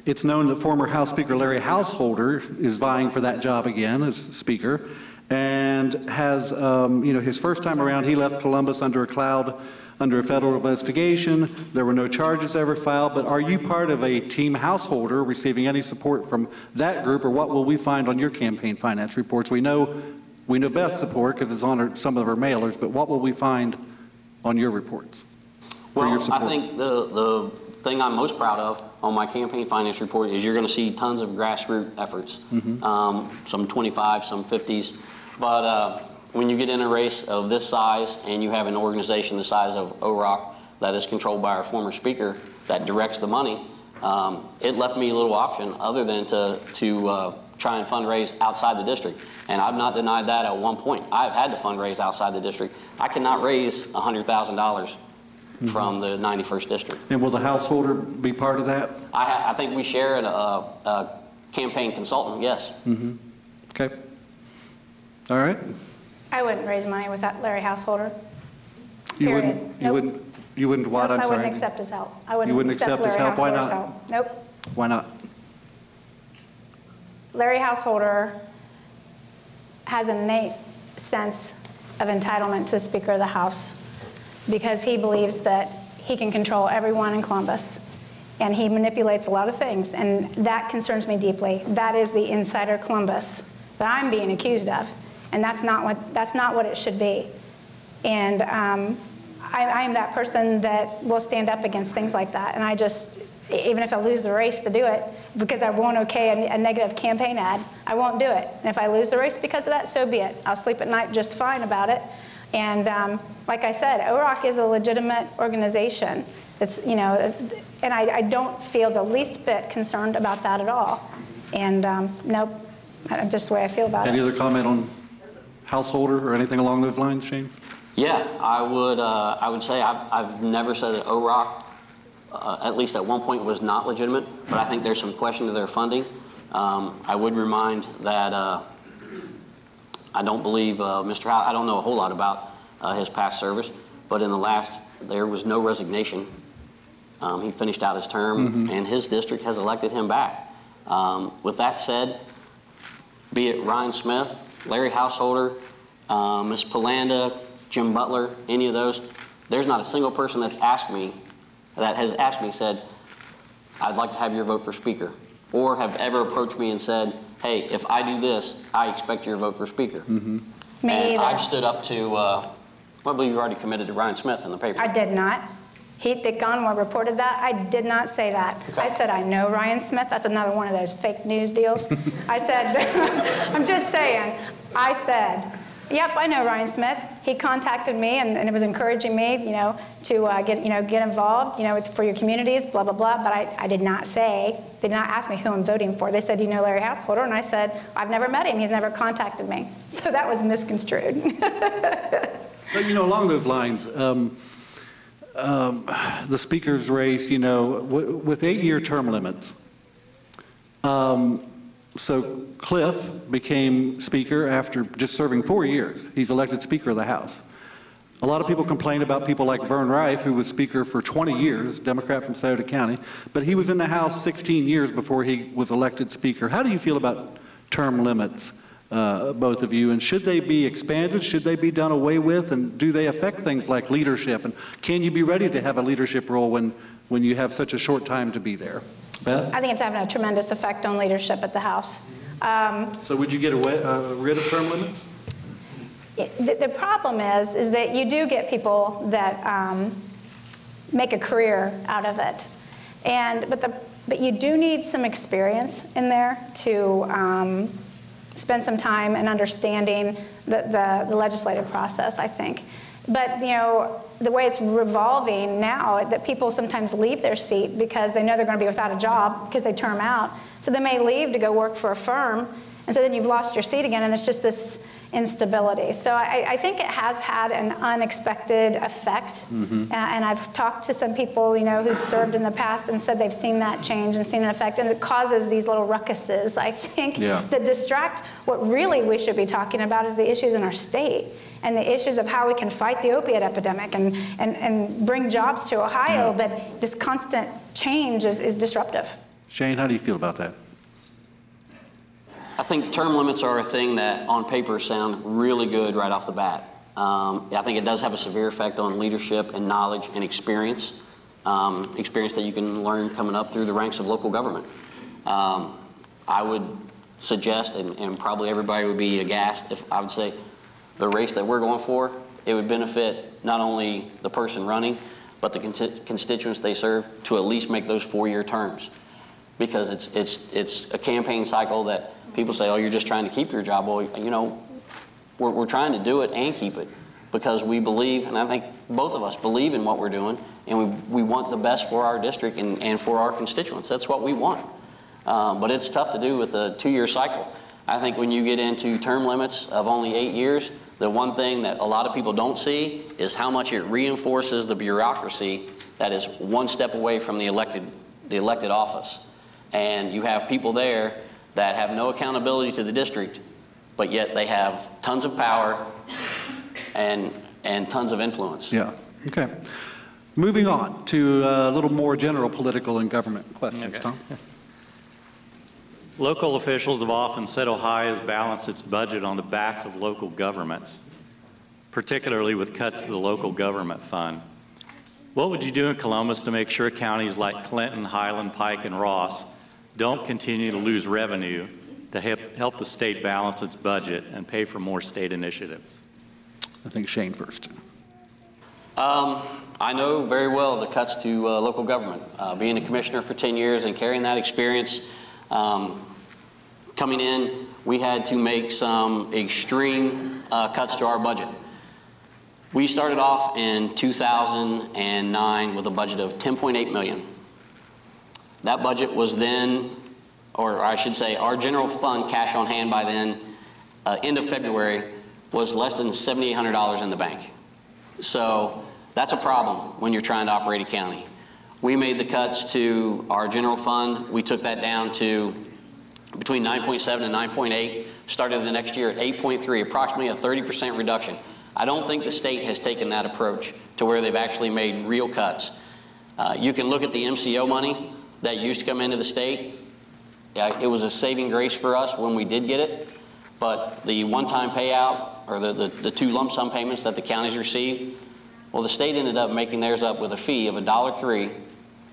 It's known that former House Speaker Larry Householder is vying for that job again as Speaker, and has, his first time around, he left Columbus under a cloud, under a federal investigation. There were no charges ever filed, but are you part of a team householder receiving any support from that group, or what will we find on your campaign finance reports? We know Beth's support because it's on some of her mailers, but what will we find on your reports for your support? I think the thing I'm most proud of on my campaign finance report is you're going to see tons of grassroots efforts, some 25, some 50s, but when you get in a race of this size and you have an organization the size of OROC that is controlled by our former speaker that directs the money, it left me a little option other than to try and fundraise outside the district. And I've not denied that at one point. I've had to fundraise outside the district. I cannot raise $100,000 from the 91st district. And will the householder be part of that? I think we share a campaign consultant, yes. Okay. All right. I wouldn't raise money with that Larry Householder. You wouldn't? Nope. You wouldn't what? Nope, I'm sorry. I wouldn't accept his help. I wouldn't, You wouldn't accept his Larry help? Why Householder's not? help. Nope. Why not? Larry Householder has an innate sense of entitlement to the Speaker of the House because he believes that he can control everyone in Columbus, and he manipulates a lot of things, and that concerns me deeply. That is the insider Columbus that I'm being accused of, and that's not what it should be. And I am that person that will stand up against things like that, and I just, even if I lose the race to do it, because I won't okay a negative campaign ad, I won't do it. And if I lose the race because of that, so be it. I'll sleep at night just fine about it. And like I said, OROC is a legitimate organization. It's, and I don't feel the least bit concerned about that at all. And nope, that's just the way I feel about it. Any other comment on householder or anything along those lines, Shane? Yeah, I would say I've never said that OROC, at least at one point, was not legitimate, but I think there's some question to their funding. I would remind that I don't believe Mr. Howe, I don't know a whole lot about his past service, but in the last, there was no resignation. He finished out his term, and his district has elected him back. With that said, be it Ryan Smith, Larry Householder, Ms. Polanda, Jim Butler, any of those, there's not a single person that has asked me, said, I'd like to have your vote for Speaker, or have ever approached me and said, hey, if I do this, I expect your vote for Speaker. Me and either. I've stood up to, I believe you already committed to Ryan Smith in the paper. I did not. Heath Gonmore reported that. I did not say that. Okay. I said, I know Ryan Smith. That's another one of those fake news deals. I said, I'm just saying, I said, yep, I know Ryan Smith. He contacted me and it was encouraging me, to get involved, for your communities, blah, blah, blah. But I did not say, they did not ask me who I'm voting for. They said, do you know Larry Householder? And I said, I've never met him. He's never contacted me. So that was misconstrued. But, along those lines, the speaker's race, with 8-year term limits. So Cliff became speaker after just serving 4 years. He's elected Speaker of the House. A lot of people complain about people like Vern Rife, who was Speaker for 20 years, Democrat from Scioto County, but he was in the House 16 years before he was elected Speaker. How do you feel about term limits, both of you, and should they be expanded? Should they be done away with? And do they affect things like leadership? And can you be ready to have a leadership role when you have such a short time to be there? Beth? I think it's having a tremendous effect on leadership at the House. So would you get rid of term limits? The problem is that you do get people that make a career out of it, but you do need some experience in there to spend some time and understanding the legislative process, I think. But the way it's revolving now, that people sometimes leave their seat because they know they're going to be without a job because they term out. So they may leave to go work for a firm, and so then you've lost your seat again, and it's just this instability. So I think it has had an unexpected effect. And I've talked to some people, who'd served in the past and said they've seen that change and seen an effect, and it causes these little ruckuses, I think, that distract what really we should be talking about is the issues in our state and the issues of how we can fight the opiate epidemic and bring jobs to Ohio, but this constant change is disruptive. Shane, how do you feel about that? I think term limits are a thing that on paper sound really good right off the bat. I think it does have a severe effect on leadership and knowledge and experience, experience that you can learn coming up through the ranks of local government. I would suggest, and probably everybody would be aghast if I would say the race that we're going for, it would benefit not only the person running, but the constituents they serve to at least make those 4-year terms. Because it's a campaign cycle that people say, oh, you're just trying to keep your job. Well, you know, we're trying to do it and keep it because we believe, and I think both of us believe in what we're doing, and we want the best for our district and for our constituents. That's what we want. But it's tough to do with a 2-year cycle. I think when you get into term limits of only 8 years, the one thing that a lot of people don't see is how much it reinforces the bureaucracy that is one step away from the elected office. And you have people there that have no accountability to the district, but yet they have tons of power and tons of influence. Yeah, okay. Moving on to a little more general political and government questions, okay. Tom? Local officials have often said Ohio has balanced its budget on the backs of local governments, particularly with cuts to the local government fund. What would you do in Columbus to make sure counties like Clinton, Highland, Pike, and Ross don't continue to lose revenue to help the state balance its budget and pay for more state initiatives? I think Shane first. I know very well the cuts to local government. Being a commissioner for 10 years and carrying that experience, coming in, we had to make some extreme cuts to our budget. We started off in 2009 with a budget of $10.8 million. That budget was then, or I should say, our general fund cash on hand by then, end of February, was less than $7,800 in the bank. So that's a problem when you're trying to operate a county. We made the cuts to our general fund. We took that down to between 9.7 and 9.8, started the next year at 8.3, approximately a 30% reduction. I don't think the state has taken that approach to where they've actually made real cuts. You can look at the MCO money that used to come into the state. It was a saving grace for us when we did get it, but the one-time payout, or the 2 lump sum payments that the counties received, well, the state ended up making theirs up with a fee of $1.03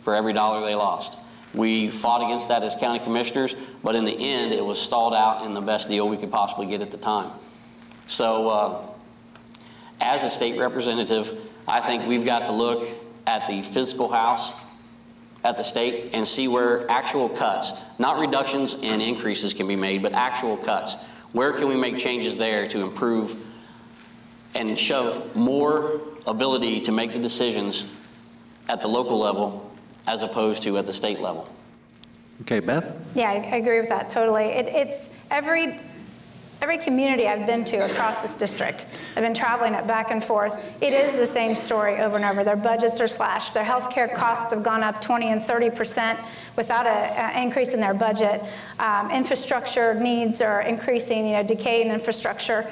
for every dollar they lost. We fought against that as county commissioners, but in the end, it was stalled out in the best deal we could possibly get at the time. So as a state representative, I think we've got to look at the physical house at the state and see where actual cuts, not reductions and increases, can be made, but actual cuts. Where can we make changes there to improve and shove more ability to make the decisions at the local level as opposed to at the state level? Okay, Beth? Yeah, I agree with that totally. It's every community I've been to across this district, I've been traveling it back and forth, it is the same story over and over. Their budgets are slashed. Their health care costs have gone up 20 and 30% without an increase in their budget. Infrastructure needs are increasing, decay in infrastructure.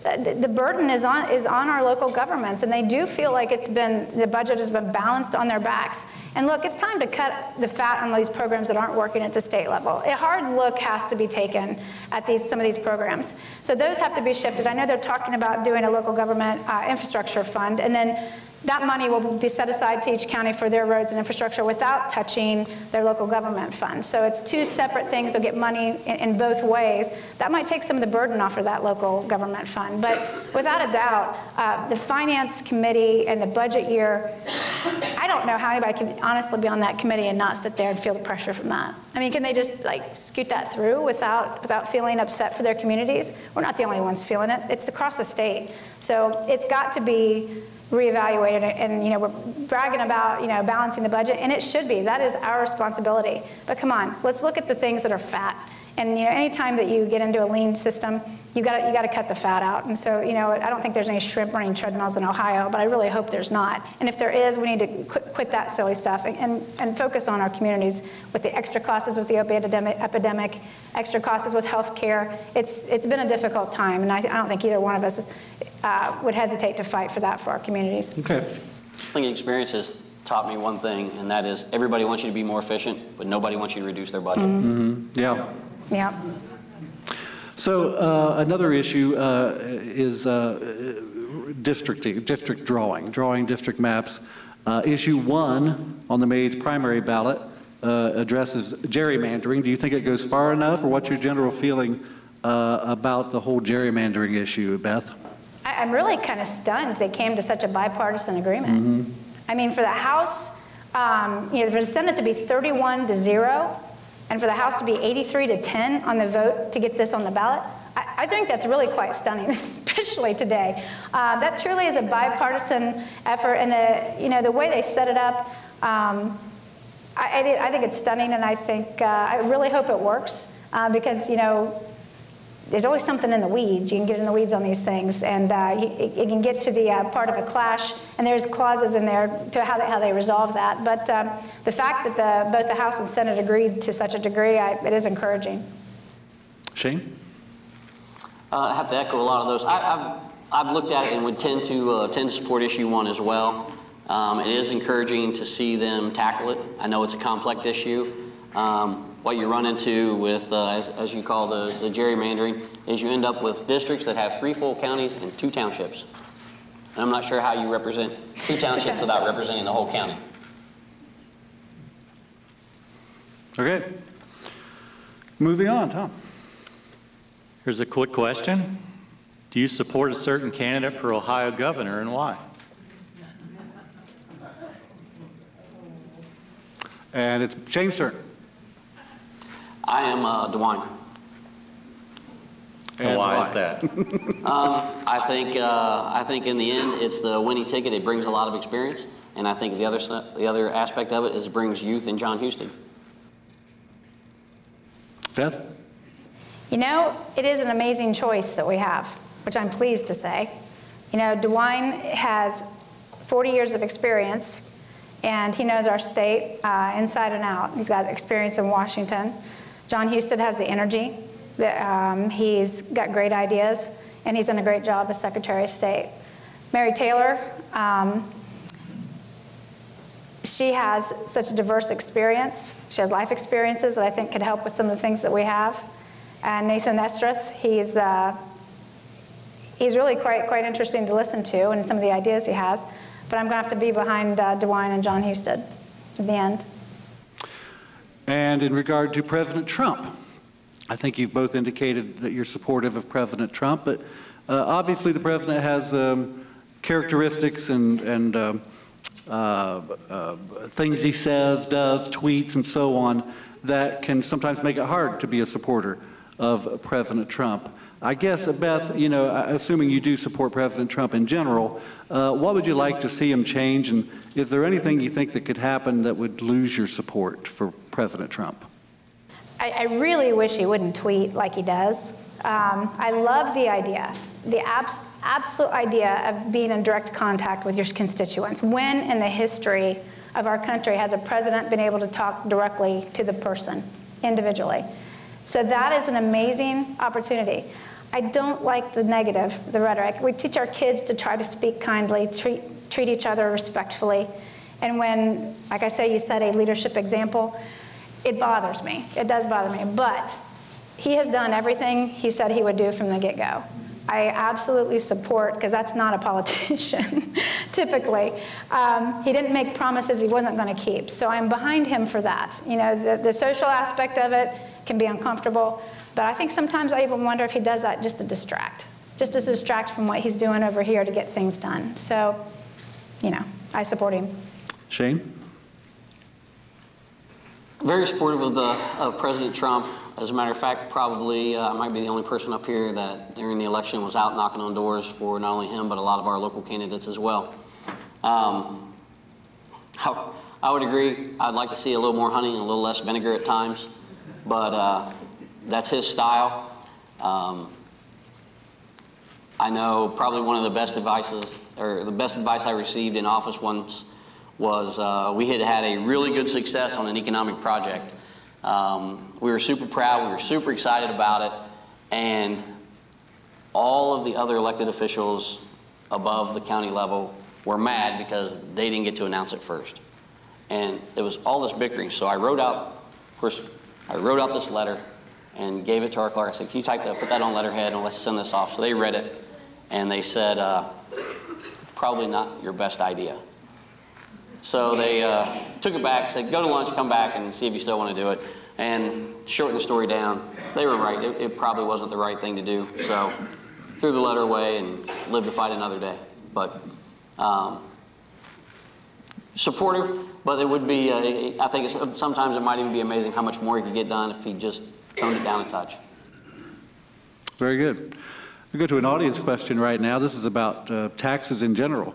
The burden is on our local governments, and they do feel like the budget has been balanced on their backs. And look, it's time to cut the fat on these programs that aren't working at the state level. A hard look has to be taken at some of these programs. So those have to be shifted. I know they're talking about doing a local government infrastructure fund, and then that money will be set aside to each county for their roads and infrastructure without touching their local government fund. So it's 2 separate things. They'll get money in both ways. That might take some of the burden off of that local government fund. But without a doubt, the Finance Committee and the budget year, I don't know how anybody can honestly be on that committee and not sit there and feel the pressure from that. I mean, can they just scoot that through without feeling upset for their communities? We're not the only ones feeling it. It's across the state. So it's got to be reevaluated, and we're bragging about balancing the budget, and it should be. That is our responsibility. But come on, let's look at the things that are fat. And anytime that you get into a lean system, you got to cut the fat out. And so I don't think there's any shrimp running treadmills in Ohio, but I really hope there's not. And if there is, we need to quit that silly stuff and focus on our communities with the extra costs with the opioid epidemic, extra costs with health care. It's been a difficult time, and I don't think either one of us would hesitate to fight for that for our communities. Okay. I think experience has taught me one thing, and that is everybody wants you to be more efficient, but nobody wants you to reduce their budget. Mm-hmm. Yeah. Yeah. So another issue is district drawing district maps. Issue 1 on the May's primary ballot addresses gerrymandering. Do you think it goes far enough, or what's your general feeling about the whole gerrymandering issue, Beth? I'm really kind of stunned they came to such a bipartisan agreement. I mean, for the House, you know, for the Senate to be 31-0, and for the House to be 83-10 on the vote to get this on the ballot, I think that's really quite stunning, especially today. That truly is a bipartisan effort, and the way they set it up, I think it's stunning, and I think I really hope it works because there's always something in the weeds. You can get in the weeds on these things, and it can get to the part of a clash, and there's clauses in there to how they resolve that. But the fact that both the House and Senate agreed to such a degree, it is encouraging. Shane? I have to echo a lot of those. I've looked at it and would tend to support issue 1 as well. It is encouraging to see them tackle it. I know it's a complex issue. What you run into with, as you call the gerrymandering, is you end up with districts that have 3 full counties and 2 townships. And I'm not sure how you represent 2 townships without representing the whole county. Okay. Moving on, Tom. Here's a quick question. Do you support a certain candidate for Ohio governor, and why? And it's Shane's turn. I am DeWine. And why is that? I think in the end, it's the winning ticket. It brings a lot of experience, and I think the other aspect of it is it brings youth in John Houston. Beth? It is an amazing choice that we have, which I'm pleased to say. DeWine has 40 years of experience, and he knows our state inside and out. He's got experience in Washington. John Houston has the energy. He's got great ideas, and he's done a great job as Secretary of State. Mary Taylor, she has such a diverse experience. She has life experiences that I think could help with some of the things that we have. And Nathan Estreth, he's really quite interesting to listen to, and some of the ideas he has. But I'm going to have to be behind DeWine and John Houston at the end. And in regard to President Trump, I think you've both indicated that you're supportive of President Trump, but obviously the president has characteristics and things he says, does, tweets, and so on that can sometimes make it hard to be a supporter of President Trump. I guess, Beth, assuming you do support President Trump in general, what would you like to see him change, and is there anything you think that could happen that would lose your support for President Trump? I really wish he wouldn't tweet like he does. I love the idea, the absolute idea of being in direct contact with your constituents. When in the history of our country has a president been able to talk directly to the person individually? So that is an amazing opportunity. I don't like the negative, the rhetoric. We teach our kids to try to speak kindly, treat each other respectfully. And when, like I say, you set a leadership example, it bothers me. It does bother me. But he has done everything he said he would do from the get-go. I absolutely support, because that's not a politician, typically. He didn't make promises he wasn't going to keep. So I'm behind him for that. The social aspect of it can be uncomfortable. But I think sometimes I even wonder if he does that just to distract from what he's doing over here to get things done. So, I support him. Shane? Very supportive of President Trump. As a matter of fact, probably I might be the only person up here that during the election was out knocking on doors for not only him, but a lot of our local candidates as well. I would agree. I'd like to see a little more honey and a little less vinegar at times, but that's his style. I know probably one of the best advices, or the best advice I received in office once was we had a really good success on an economic project. We were super proud, we were super excited about it, and all of the other elected officials above the county level were mad because they didn't get to announce it first. And it was all this bickering. So I wrote out this letter and gave it to our clerk. I said, can you put that on letterhead and let's send this off. So they read it, and they said, probably not your best idea. So they took it back, said, go to lunch, come back, and see if you still want to do it. And shorten the story down, they were right. It probably wasn't the right thing to do. So threw the letter away and lived to fight another day. But supportive, but it would be, I think sometimes it might even be amazing how much more he could get done if he just toned it down a touch. Very good. We go to an audience question right now. This is about taxes in general.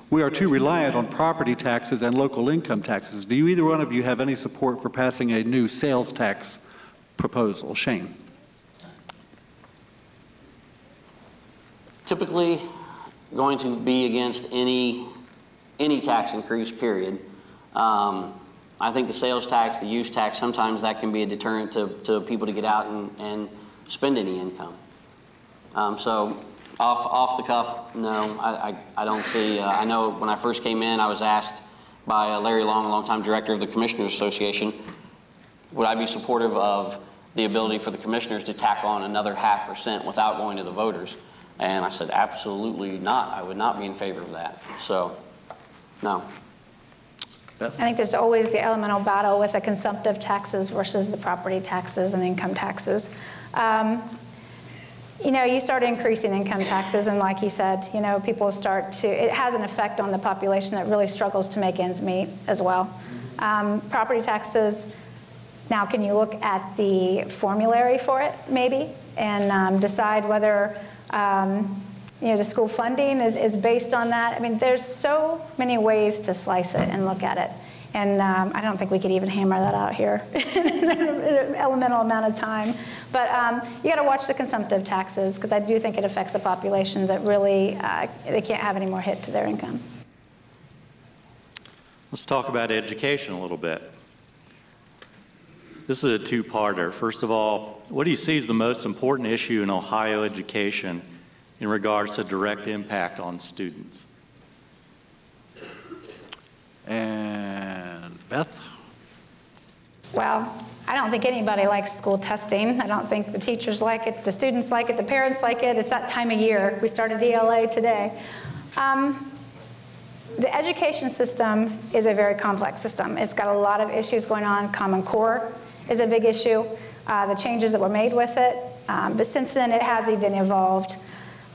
We are too reliant on property taxes and local income taxes. Do either one of you have any support for passing a new sales tax proposal? Shane. Typically going to be against any tax increase, period. I think the sales tax, the use tax, sometimes that can be a deterrent to people to get out and spend any income. So off the cuff, no, I don't see. I know when I first came in, I was asked by Larry Long, a longtime director of the Commissioners Association, would I be supportive of the ability for the commissioners to tack on another 0.5% without going to the voters? And I said, absolutely not. I would not be in favor of that. So, no. I think there's always the elemental battle with the consumptive taxes versus the property taxes and income taxes. You know, you start increasing income taxes, and like he said, you know, people start to, it has an effect on the population that really struggles to make ends meet as well. Property taxes, now can you look at the formulary for it, maybe, and decide whether, you know, the school funding is based on that? I mean, there's so many ways to slice it and look at it. And I don't think we could even hammer that out here in an elemental amount of time. But you got to watch the consumptive taxes, because I do think it affects a population that really, they can't have any more hit to their income. Let's talk about education a little bit. This is a two-parter. First of all, what do you see as the most important issue in Ohio education in regards to direct impact on students? And Beth? Well, I don't think anybody likes school testing. I don't think the teachers like it, the students like it, the parents like it. It's that time of year. We started ELA today. The education system is a very complex system. It's got a lot of issues going on. Common Core is a big issue. The changes that were made with it. But since then, it has even evolved.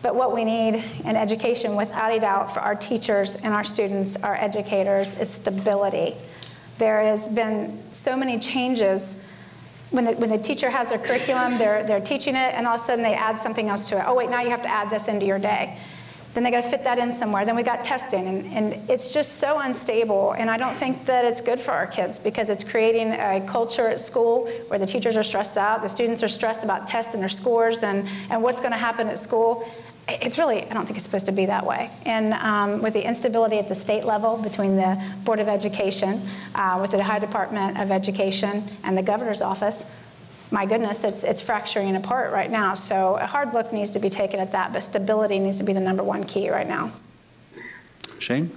But what we need in education, without a doubt, for our teachers and our students, our educators, is stability. There has been so many changes. When the teacher has their curriculum, they're teaching it, and all of a sudden they add something else to it. Oh, wait, now you have to add this into your day. Then they got to fit that in somewhere. Then we got testing, and it's just so unstable. And I don't think that it's good for our kids, because it's creating a culture at school where the teachers are stressed out, the students are stressed about tests and their scores and what's going to happen at school. It's really, I don't think it's supposed to be that way. And with the instability at the state level between the Board of Education, with the Ohio Department of Education and the governor's office, my goodness, it's fracturing apart right now. So a hard look needs to be taken at that, but stability needs to be the #1 key right now. Shane?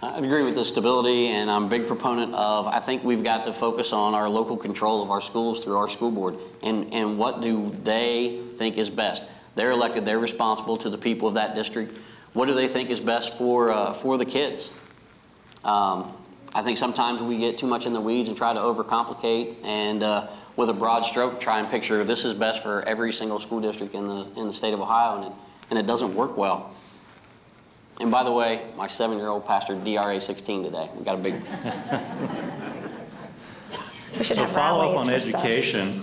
I agree with the stability, and I'm a big proponent of, I think we've got to focus on our local control of our schools through our school board, and what do they think is best. They're elected, they're responsible to the people of that district. What do they think is best for the kids? I think sometimes we get too much in the weeds and try to overcomplicate, and with a broad stroke try and picture this is best for every single school district in the state of Ohio, and it doesn't work well. And by the way, my 7-year-old passed her DRA 16 today. We got a big... We should have follow up on rallies for education.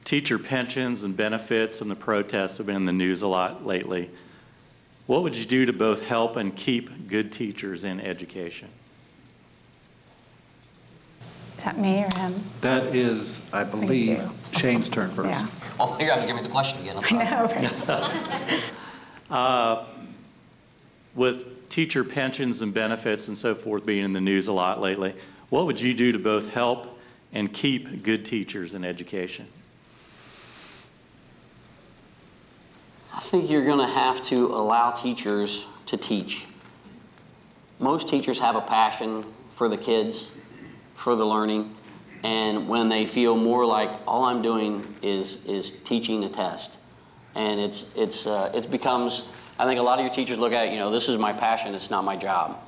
Teacher pensions and benefits and the protests have been in the news a lot lately. What would you do to both help and keep good teachers in education? Is that me or him? That is, I believe, Shane's turn first. Yeah. Oh, you got to give me the question again. I'm sorry. I know, right? With teacher pensions and benefits and so forth being in the news a lot lately, what would you do to both help and keep good teachers in education? I think you're going to have to allow teachers to teach. Most teachers have a passion for the kids, for the learning, and when they feel more like all I'm doing is teaching a test. And it becomes, I think a lot of your teachers look at it, this is my passion, it's not my job.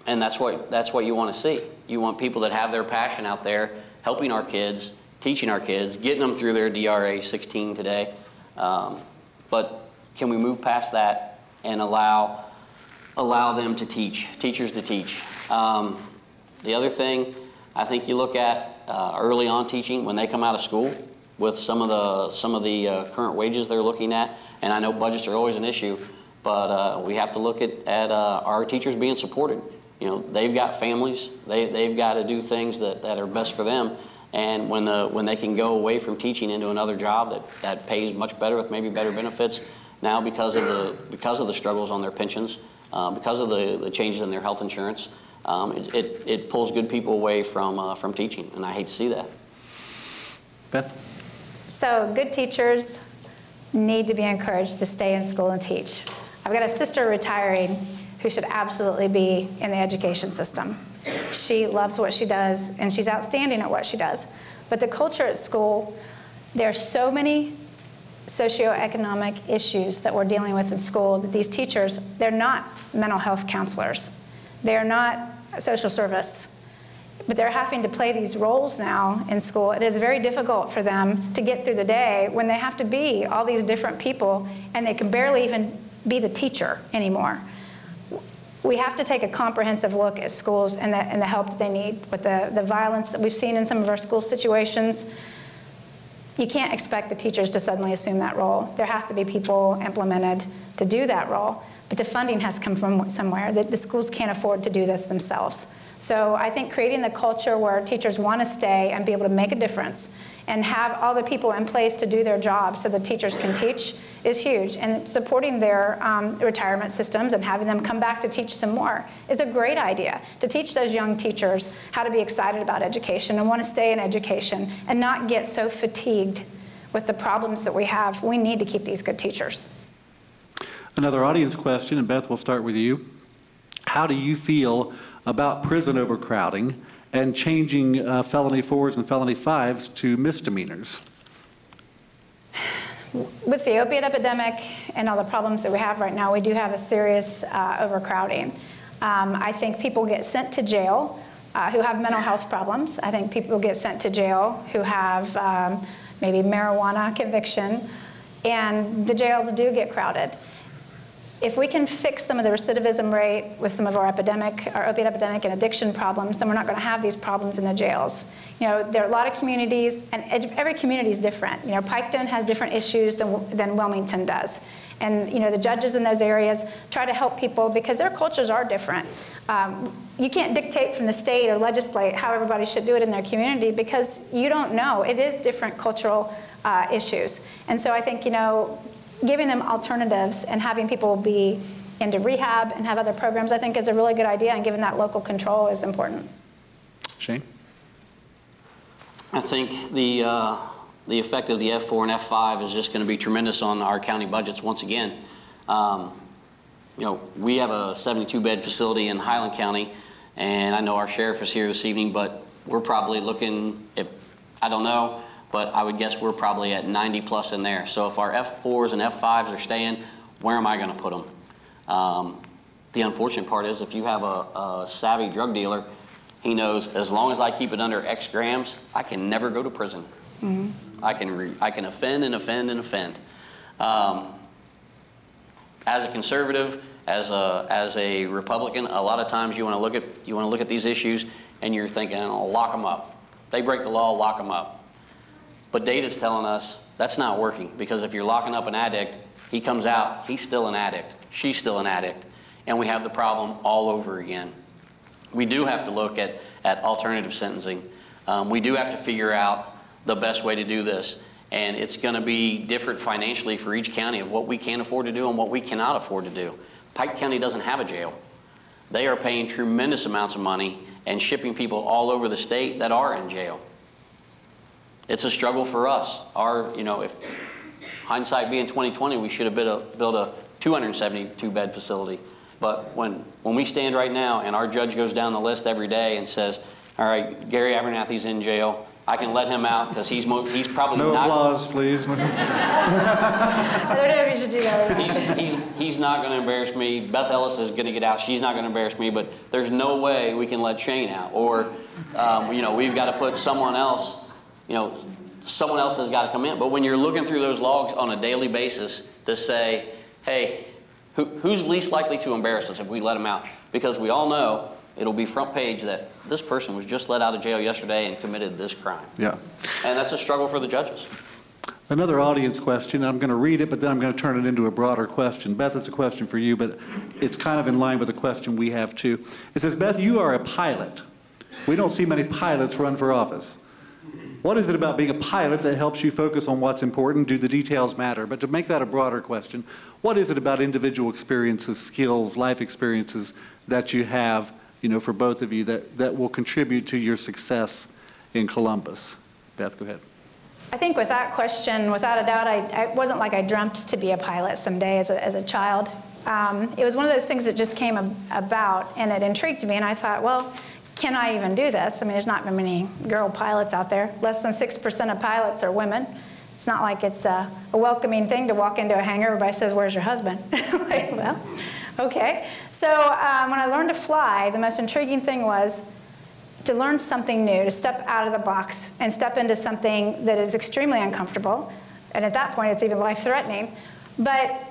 And that's what you want to see. You want people that have their passion out there, helping our kids, teaching our kids, getting them through their DRA 16 today. But can we move past that and allow them to teach, teachers to teach? The other thing, I think you look at early on teaching when they come out of school with some of the current wages they're looking at, and I know budgets are always an issue, but we have to look at our teachers being supported. They've got families, they've got to do things that are best for them, and when they can go away from teaching into another job that pays much better with maybe better benefits, now because of the struggles on their pensions, because of the changes in their health insurance, it pulls good people away from teaching, and I hate to see that. Beth? So good teachers need to be encouraged to stay in school and teach. I've got a sister retiring who should absolutely be in the education system. She loves what she does, and she's outstanding at what she does. But the culture at school, there are so many socioeconomic issues that we're dealing with in school that these teachers, they're not mental health counselors. They're not social service. But they're having to play these roles now in school. It is very difficult for them to get through the day when they have to be all these different people and they can barely even be the teacher anymore. We have to take a comprehensive look at schools and the help that they need with the violence that we've seen in some of our school situations. You can't expect the teachers to suddenly assume that role. There has to be people implemented to do that role. But the funding has to come from somewhere. The schools can't afford to do this themselves. So I think creating the culture where teachers want to stay and be able to make a difference and have all the people in place to do their job so the teachers can teach is huge. And supporting their retirement systems and having them come back to teach some more is a great idea. To teach those young teachers how to be excited about education and want to stay in education and not get so fatigued with the problems that we have. We need to keep these good teachers. Another audience question, and Beth, we'll start with you. How do you feel about prison overcrowding and changing felony 4s and felony 5s to misdemeanors? With the opiate epidemic and all the problems that we have right now, we do have a serious overcrowding. I think people get sent to jail who have mental health problems. I think people get sent to jail who have maybe marijuana conviction, and the jails do get crowded. If we can fix some of the recidivism rate with some of our opiate epidemic and addiction problems, then we're not going to have these problems in the jails. There are a lot of communities, and every community is different. Piketon has different issues than Wilmington does. And the judges in those areas try to help people because their cultures are different. You can't dictate from the state or legislate how everybody should do it in their community because you don't know. It is different cultural issues. And so I think, giving them alternatives and having people be into rehab and have other programs, I think is a really good idea, and giving that local control is important. Shane? I think the effect of the F4 and F5 is just going to be tremendous on our county budgets once again. We have a 72-bed facility in Highland County, and I know our sheriff is here this evening, but we're probably looking at, I don't know, but I would guess we're probably at 90 plus in there. So if our F4s and F5s are staying, where am I going to put them? The unfortunate part is if you have a savvy drug dealer, he knows as long as I keep it under X grams, I can never go to prison. Mm-hmm. I can offend and offend and offend. As a conservative, as a Republican, a lot of times you want to look at these issues and you're thinking, oh, lock them up. They break the law, lock them up. But data's telling us that's not working, because if you're locking up an addict, he comes out, he's still an addict, she's still an addict, and we have the problem all over again. We do have to look at alternative sentencing. We do have to figure out the best way to do this, and it's going to be different financially for each county of what we can afford to do and what we cannot afford to do. Pike County doesn't have a jail. They are paying tremendous amounts of money and shipping people all over the state that are in jail. It's a struggle for us. If hindsight being 2020, we should have built a 272-bed facility. But when we stand right now and our judge goes down the list every day and says, All right, Gary Abernathy's in jail. I can let him out because he's probably No not. applause, please. I don't know if you should do that. He's not going to embarrass me. Beth Ellis is going to get out. She's not going to embarrass me. But there's no way we can let Shane out. Or, we've got to put someone else. Someone else has got to come in. But when you're looking through those logs on a daily basis to say, hey, who's least likely to embarrass us if we let them out? Because we all know it'll be front page that this person was just let out of jail yesterday and committed this crime. Yeah. And that's a struggle for the judges. Another audience question. I'm going to read it, but then I'm going to turn it into a broader question. Beth, it's a question for you, but it's kind of in line with the question we have too. It says, Beth, you are a pilot. We don't see many pilots run for office. What is it about being a pilot that helps you focus on what's important? Do the details matter? But to make that a broader question, what is it about individual experiences, skills, life experiences that you have, for both of you that will contribute to your success in Columbus? Beth, go ahead. I think with that question, without a doubt, it wasn't like I dreamt to be a pilot someday as a child. It was one of those things that just came about, and it intrigued me, and I thought, well, can I even do this? I mean, there's not very many girl pilots out there. Less than 6% of pilots are women. It's not like it's a welcoming thing to walk into a hangar, everybody says, where's your husband? Like, well, okay. So when I learned to fly, the most intriguing thing was to learn something new, to step out of the box and step into something that is extremely uncomfortable. And at that point, it's even life-threatening. But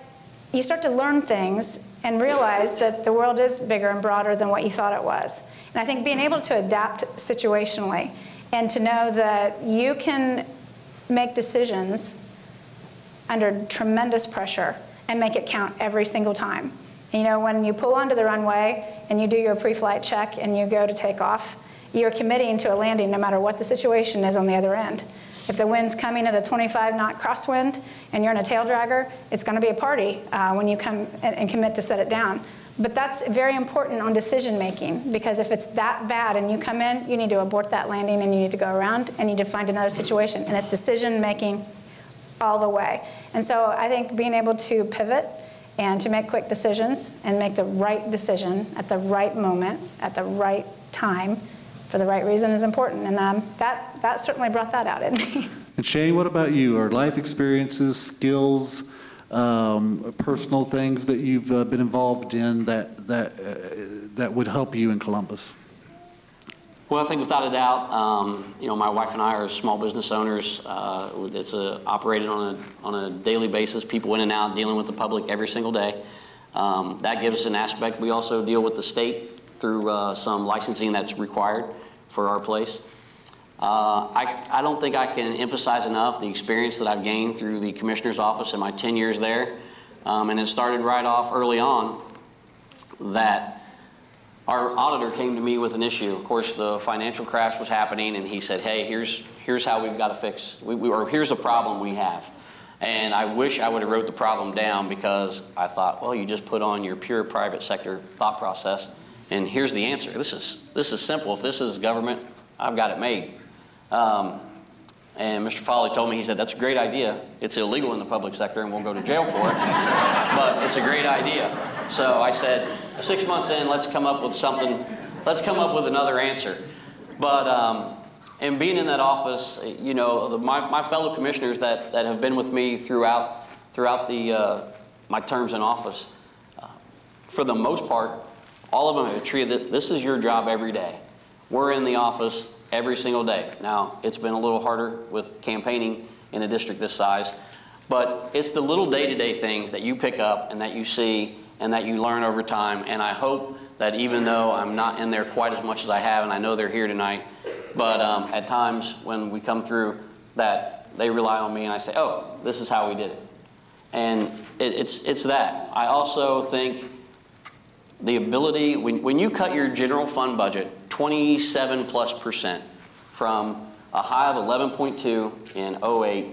you start to learn things and realize that the world is bigger and broader than what you thought it was. And I think being able to adapt situationally and to know that you can make decisions under tremendous pressure and make it count every single time. When you pull onto the runway and you do your pre-flight check and you go to take off, you're committing to a landing no matter what the situation is on the other end. If the wind's coming at a 25-knot crosswind and you're in a tail dragger, it's going to be a party when you come and commit to set it down. But that's very important on decision making, because if it's that bad and you come in, you need to abort that landing and you need to go around and you need to find another situation. And it's decision making all the way. And so I think being able to pivot and to make quick decisions and make the right decision at the right moment, at the right time, for the right reason is important. And that certainly brought that out in me. And Shane, what about you? Are life experiences, skills, personal things that you've been involved in that would help you in Columbus? Well, I think without a doubt, my wife and I are small business owners. It's operated on a daily basis, people in and out, dealing with the public every single day. That gives us an aspect. We also deal with the state through some licensing that's required for our place. I don't think I can emphasize enough the experience that I've gained through the commissioner's office in my 10 years there. And it started right off early on that our auditor came to me with an issue. Of course, the financial crash was happening, and he said, hey, here's how we've got to fix, or here's the problem we have. And I wish I would have wrote the problem down, because I thought, well, you just put on your pure private sector thought process, and here's the answer. This is simple. If this is government, I've got it made. And Mr. Foley told me, he said, that's a great idea. It's illegal in the public sector and we'll go to jail for it, but it's a great idea. So I said, 6 months in, let's come up with something, let's come up with another answer. But, and being in that office, my fellow commissioners that have been with me throughout my terms in office, for the most part, all of them have treated it, this is your job every day. We're in the office every single day. Now, it's been a little harder with campaigning in a district this size, but it's the little day-to-day things that you pick up and that you see and that you learn over time. And I hope that even though I'm not in there quite as much as I have, and I know they're here tonight, but at times when we come through, that they rely on me and I say, oh, this is how we did it. And it's that. I also think the ability, when you cut your general fund budget 27+% from a high of 11.2 in 08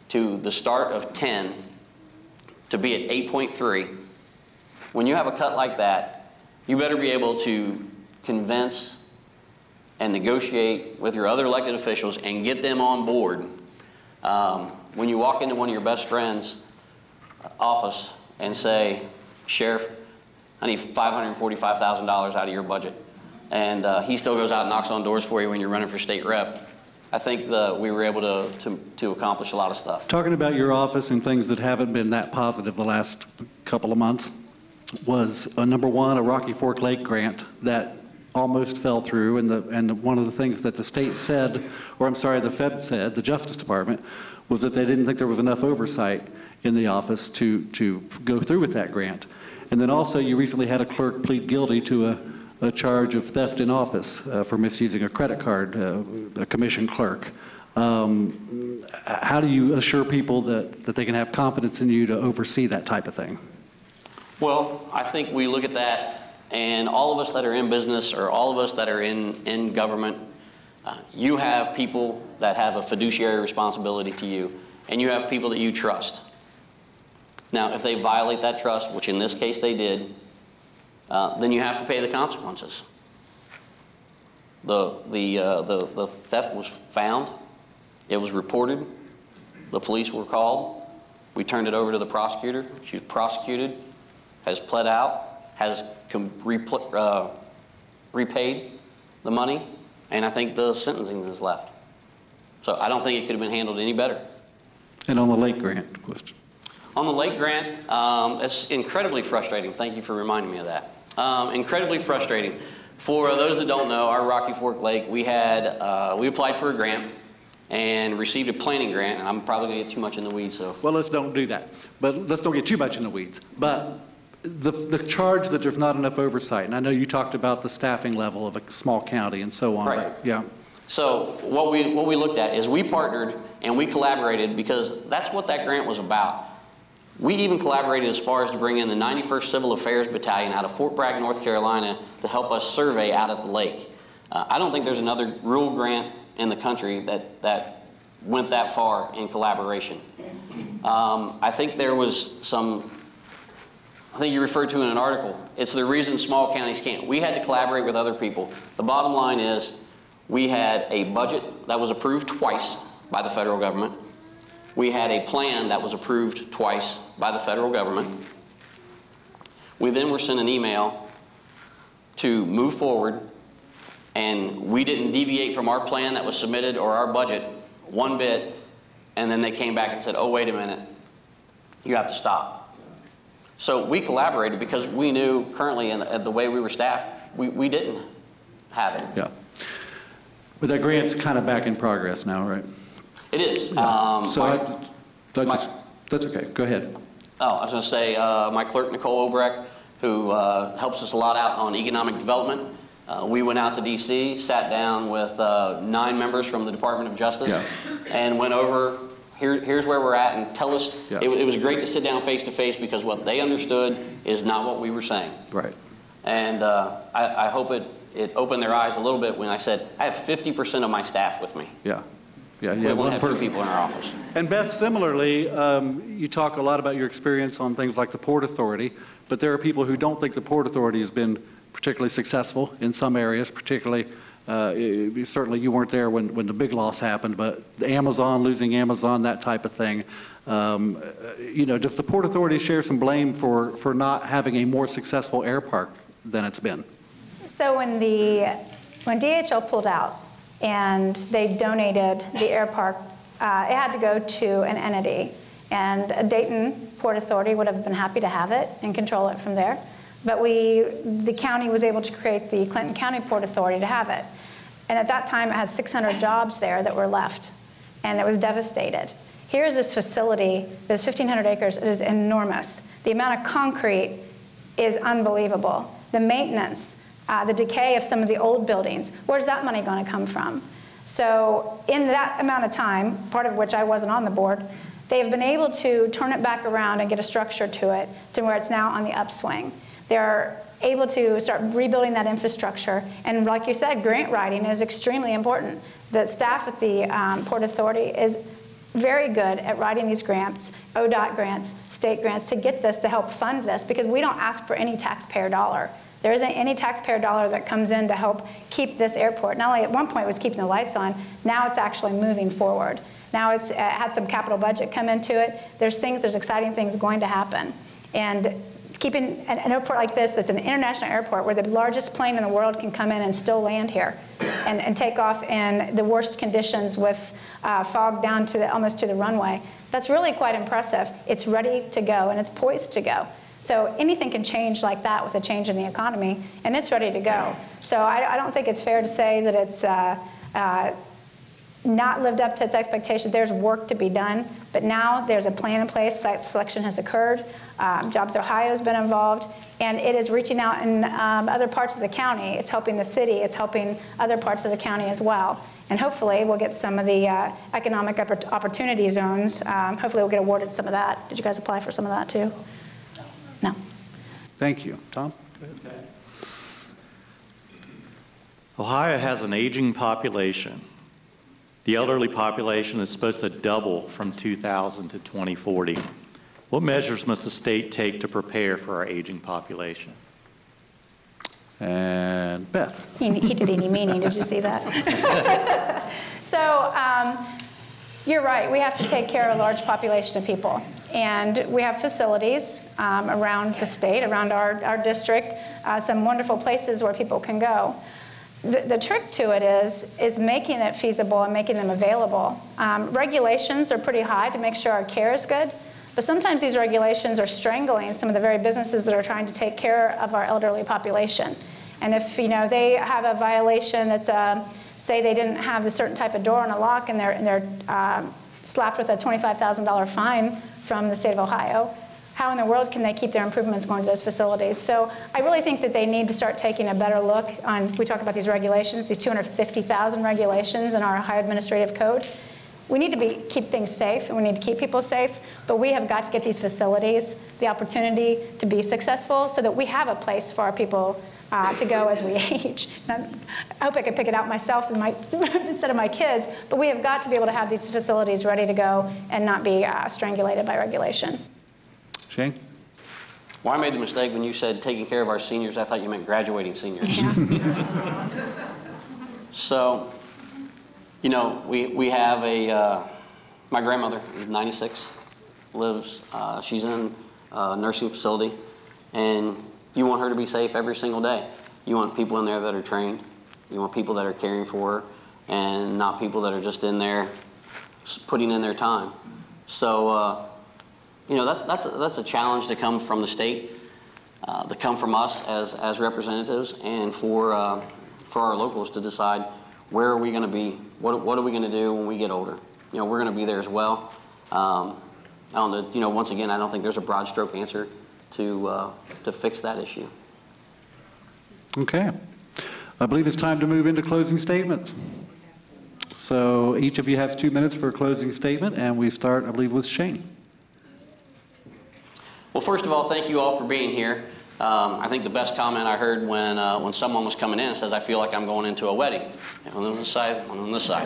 to the start of 10 to be at 8.3, when you have a cut like that, you better be able to convince and negotiate with your other elected officials and get them on board. When you walk into one of your best friends' office and say, Sheriff, I need $545,000 out of your budget. and he still goes out and knocks on doors for you when you're running for state rep. I think we were able to accomplish a lot of stuff. Talking about your office and things that haven't been that positive the last couple of months was, number one, a Rocky Fork Lake grant that almost fell through, and one of the things that the state said, or I'm sorry, the Fed said, the Justice Department, was that they didn't think there was enough oversight in the office to go through with that grant. And then also you recently had a clerk plead guilty to a charge of theft in office for misusing a credit card, a commission clerk. How do you assure people that they can have confidence in you to oversee that type of thing? Well, I think we look at that, and all of us that are in business, or all of us that are in government, you have people that have a fiduciary responsibility to you, and you have people that you trust. Now, if they violate that trust, which in this case they did, then you have to pay the consequences. The theft was found. It was reported. The police were called. We turned it over to the prosecutor. She was prosecuted, has pled out, has repaid the money, and I think the sentencing is left. So I don't think it could have been handled any better. And on the lake grant question? On the lake grant, it's incredibly frustrating. Thank you for reminding me of that. Incredibly frustrating. For those that don't know, our Rocky Fork Lake, we applied for a grant and received a planning grant, and I'm probably going to get too much in the weeds. So. Well, let's don't do that. But let's don't get too much in the weeds. But the charge that there's not enough oversight, and I know you talked about the staffing level of a small county and so on. Right. But, yeah. So what we looked at is we partnered and we collaborated, because that's what that grant was about. We even collaborated as far as to bring in the 91st Civil Affairs Battalion out of Fort Bragg, North Carolina, to help us survey out at the lake. I don't think there's another rural grant in the country that went that far in collaboration. I think there was I think you referred to in an article, it's the reason small counties can't. We had to collaborate with other people. The bottom line is we had a budget that was approved twice by the federal government. We had a plan that was approved twice by the federal government. We then were sent an email to move forward, and we didn't deviate from our plan that was submitted or our budget one bit, and then they came back and said, oh, wait a minute, you have to stop. So we collaborated because we knew currently in the way we were staffed, we didn't have it. Yeah. But that grant's kind of back in progress now, right? It is. Yeah. That's okay. Go ahead. Oh, I was going to say, my clerk, Nicole Obrecht, who helps us a lot out on economic development, we went out to D.C., sat down with 9 members from the Department of Justice, and went over, here's where we're at, and tell us. Yeah. It was great to sit down face to face, because what they understood is not what we were saying. Right. And I hope it opened their eyes a little bit when I said, I have 50% of my staff with me. Yeah. Yeah, We only have 2 people in our office. And Beth, similarly, you talk a lot about your experience on things like the Port Authority, but there are people who don't think the Port Authority has been particularly successful in some areas, particularly, certainly you weren't there when the big loss happened, but Amazon, losing Amazon, that type of thing. Does the Port Authority share some blame for not having a more successful air park than it's been? So when DHL pulled out, and they donated the air park, it had to go to an entity, and Dayton Port Authority would have been happy to have it and control it from there, but the county was able to create the Clinton County Port Authority to have it. And at that time it had 600 jobs there that were left, and it was devastated. Here's this facility, this 1,500 acres, it is enormous. The amount of concrete is unbelievable. The maintenance, the decay of some of the old buildings, where's that money going to come from? So in that amount of time, part of which I wasn't on the board, they've been able to turn it back around and get a structure to it to where it's now on the upswing. They're able to start rebuilding that infrastructure, and like you said, grant writing is extremely important. The staff at the Port Authority is very good at writing these grants, ODOT grants, state grants, to get this, to help fund this, because we don't ask for any taxpayer dollar. There isn't any taxpayer dollar that comes in to help keep this airport. Not only at one point it was keeping the lights on, now it's actually moving forward. Now it's had some capital budget come into it. There's exciting things going to happen. And keeping an airport like this that's an international airport where the largest plane in the world can come in and still land here and take off in the worst conditions with fog down to almost to the runway. That's really quite impressive. It's ready to go, and it's poised to go. So anything can change like that with a change in the economy, and it's ready to go. So I don't think it's fair to say that it's not lived up to its expectations. There's work to be done, but now there's a plan in place. Site selection has occurred. Jobs Ohio has been involved, and it is reaching out in other parts of the county. It's helping the city. It's helping other parts of the county as well. And hopefully we'll get some of the economic opportunity zones. Hopefully we'll get awarded some of that. Did you guys apply for some of that too? No. Thank you. Tom? Ohio has an aging population. The elderly population is supposed to double from 2000 to 2040. What measures must the state take to prepare for our aging population? And Beth. He did any meaning. Did you see that? So you're right. We have to take care of a large population of people. And we have facilities around the state, around our district, some wonderful places where people can go. The trick to it is making it feasible and making them available. Regulations are pretty high to make sure our care is good, but sometimes these regulations are strangling some of the very businesses that are trying to take care of our elderly population. And if they have a violation that's, say they didn't have a certain type of door on a lock and they're slapped with a $25,000 fine from the state of Ohio, how in the world can they keep their improvements going to those facilities? So I really think that they need to start taking a better look on, we talk about these regulations, these 250,000 regulations in our Ohio Administrative Code. We need to keep things safe, and we need to keep people safe, but we have got to get these facilities the opportunity to be successful so that we have a place for our people to go as we age. And I hope I could pick it out myself and instead of my kids, but we have got to be able to have these facilities ready to go and not be strangulated by regulation. Shane? Well, I made the mistake when you said taking care of our seniors. I thought you meant graduating seniors. Yeah. So, we have my grandmother is 96, lives, she's in a nursing facility, and you want her to be safe every single day. You want people in there that are trained. You want people that are caring for her, and not people that are just in there putting in their time. So, that's a challenge to come from the state, to come from us as representatives, and for our locals to decide where are we going to be, what are we going to do when we get older. We're going to be there as well. Once again, I don't think there's a broad stroke answer to fix that issue. Okay. I believe it's time to move into closing statements. So each of you has 2 minutes for a closing statement, and we start, I believe, with Shane. Well, first of all, thank you all for being here. I think the best comment I heard when someone was coming in says, "I feel like I'm going into a wedding." One on this side, one on this side.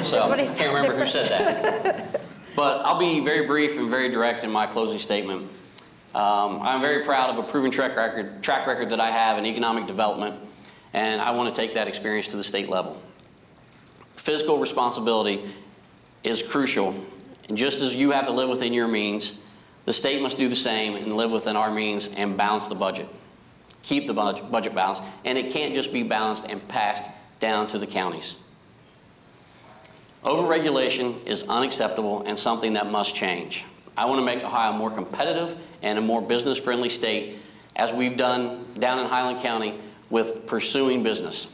So I can't remember who said that. But I'll be very brief and very direct in my closing statement. I'm very proud of a proven track record that I have in economic development, and I want to take that experience to the state level. Fiscal responsibility is crucial, and just as you have to live within your means, the state must do the same and live within our means and balance the budget. Keep the budget balanced, and it can't just be balanced and passed down to the counties. Overregulation is unacceptable and something that must change. I want to make Ohio more competitive and a more business-friendly state, as we've done down in Highland County with pursuing business.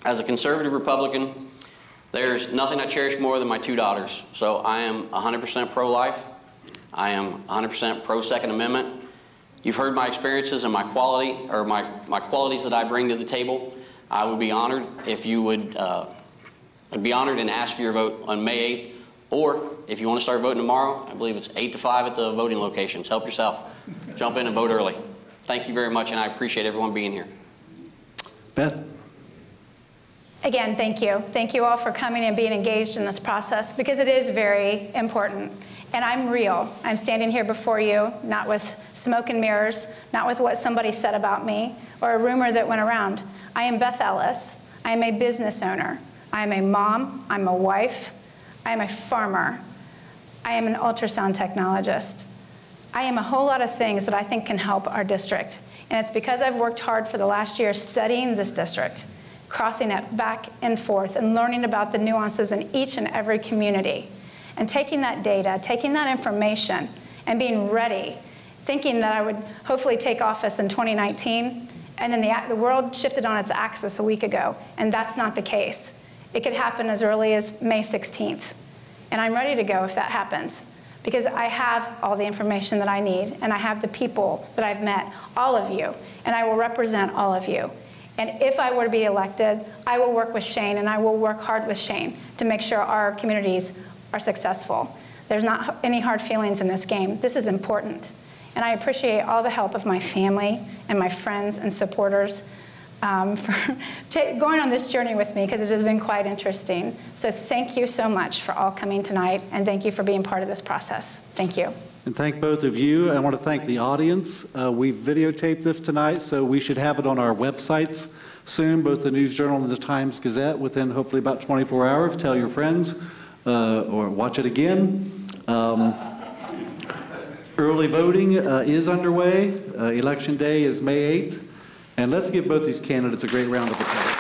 As a conservative Republican, there's nothing I cherish more than my 2 daughters. So I am 100% pro-life. I am 100% pro-Second Amendment. You've heard my experiences and my qualities that I bring to the table. I would be honored if you would, I'd be honored and ask for your vote on May 8th. Or if you want to start voting tomorrow, I believe it's 8 to 5 at the voting locations. Help yourself. Jump in and vote early. Thank you very much, and I appreciate everyone being here. Beth? Again, thank you. Thank you all for coming and being engaged in this process, because it is very important. And I'm real. I'm standing here before you, not with smoke and mirrors, not with what somebody said about me or a rumor that went around. I am Beth Ellis. I am a business owner. I am a mom. I'm a wife. I am a farmer. I am an ultrasound technologist. I am a whole lot of things that I think can help our district. And it's because I've worked hard for the last year studying this district, crossing it back and forth, and learning about the nuances in each and every community, and taking that data, taking that information, and being ready, thinking that I would hopefully take office in 2019, and then the world shifted on its axis a week ago, and that's not the case. It could happen as early as May 16th, and I'm ready to go if that happens, because I have all the information that I need, and I have the people that I've met, all of you, and I will represent all of you. And if I were to be elected, I will work with Shane, and I will work hard with Shane to make sure our communities are successful. There's not any hard feelings in this game. This is important. And I appreciate all the help of my family and my friends and supporters for going on this journey with me, because it has been quite interesting. So thank you so much for all coming tonight, and thank you for being part of this process. Thank you. And thank both of you. I want to thank the audience. We videotaped this tonight, so we should have it on our websites soon, both the News Journal and the Times-Gazette, within hopefully about 24 hours. Tell your friends or watch it again. Early voting is underway. Election day is May 8th. And let's give both these candidates a great round of applause.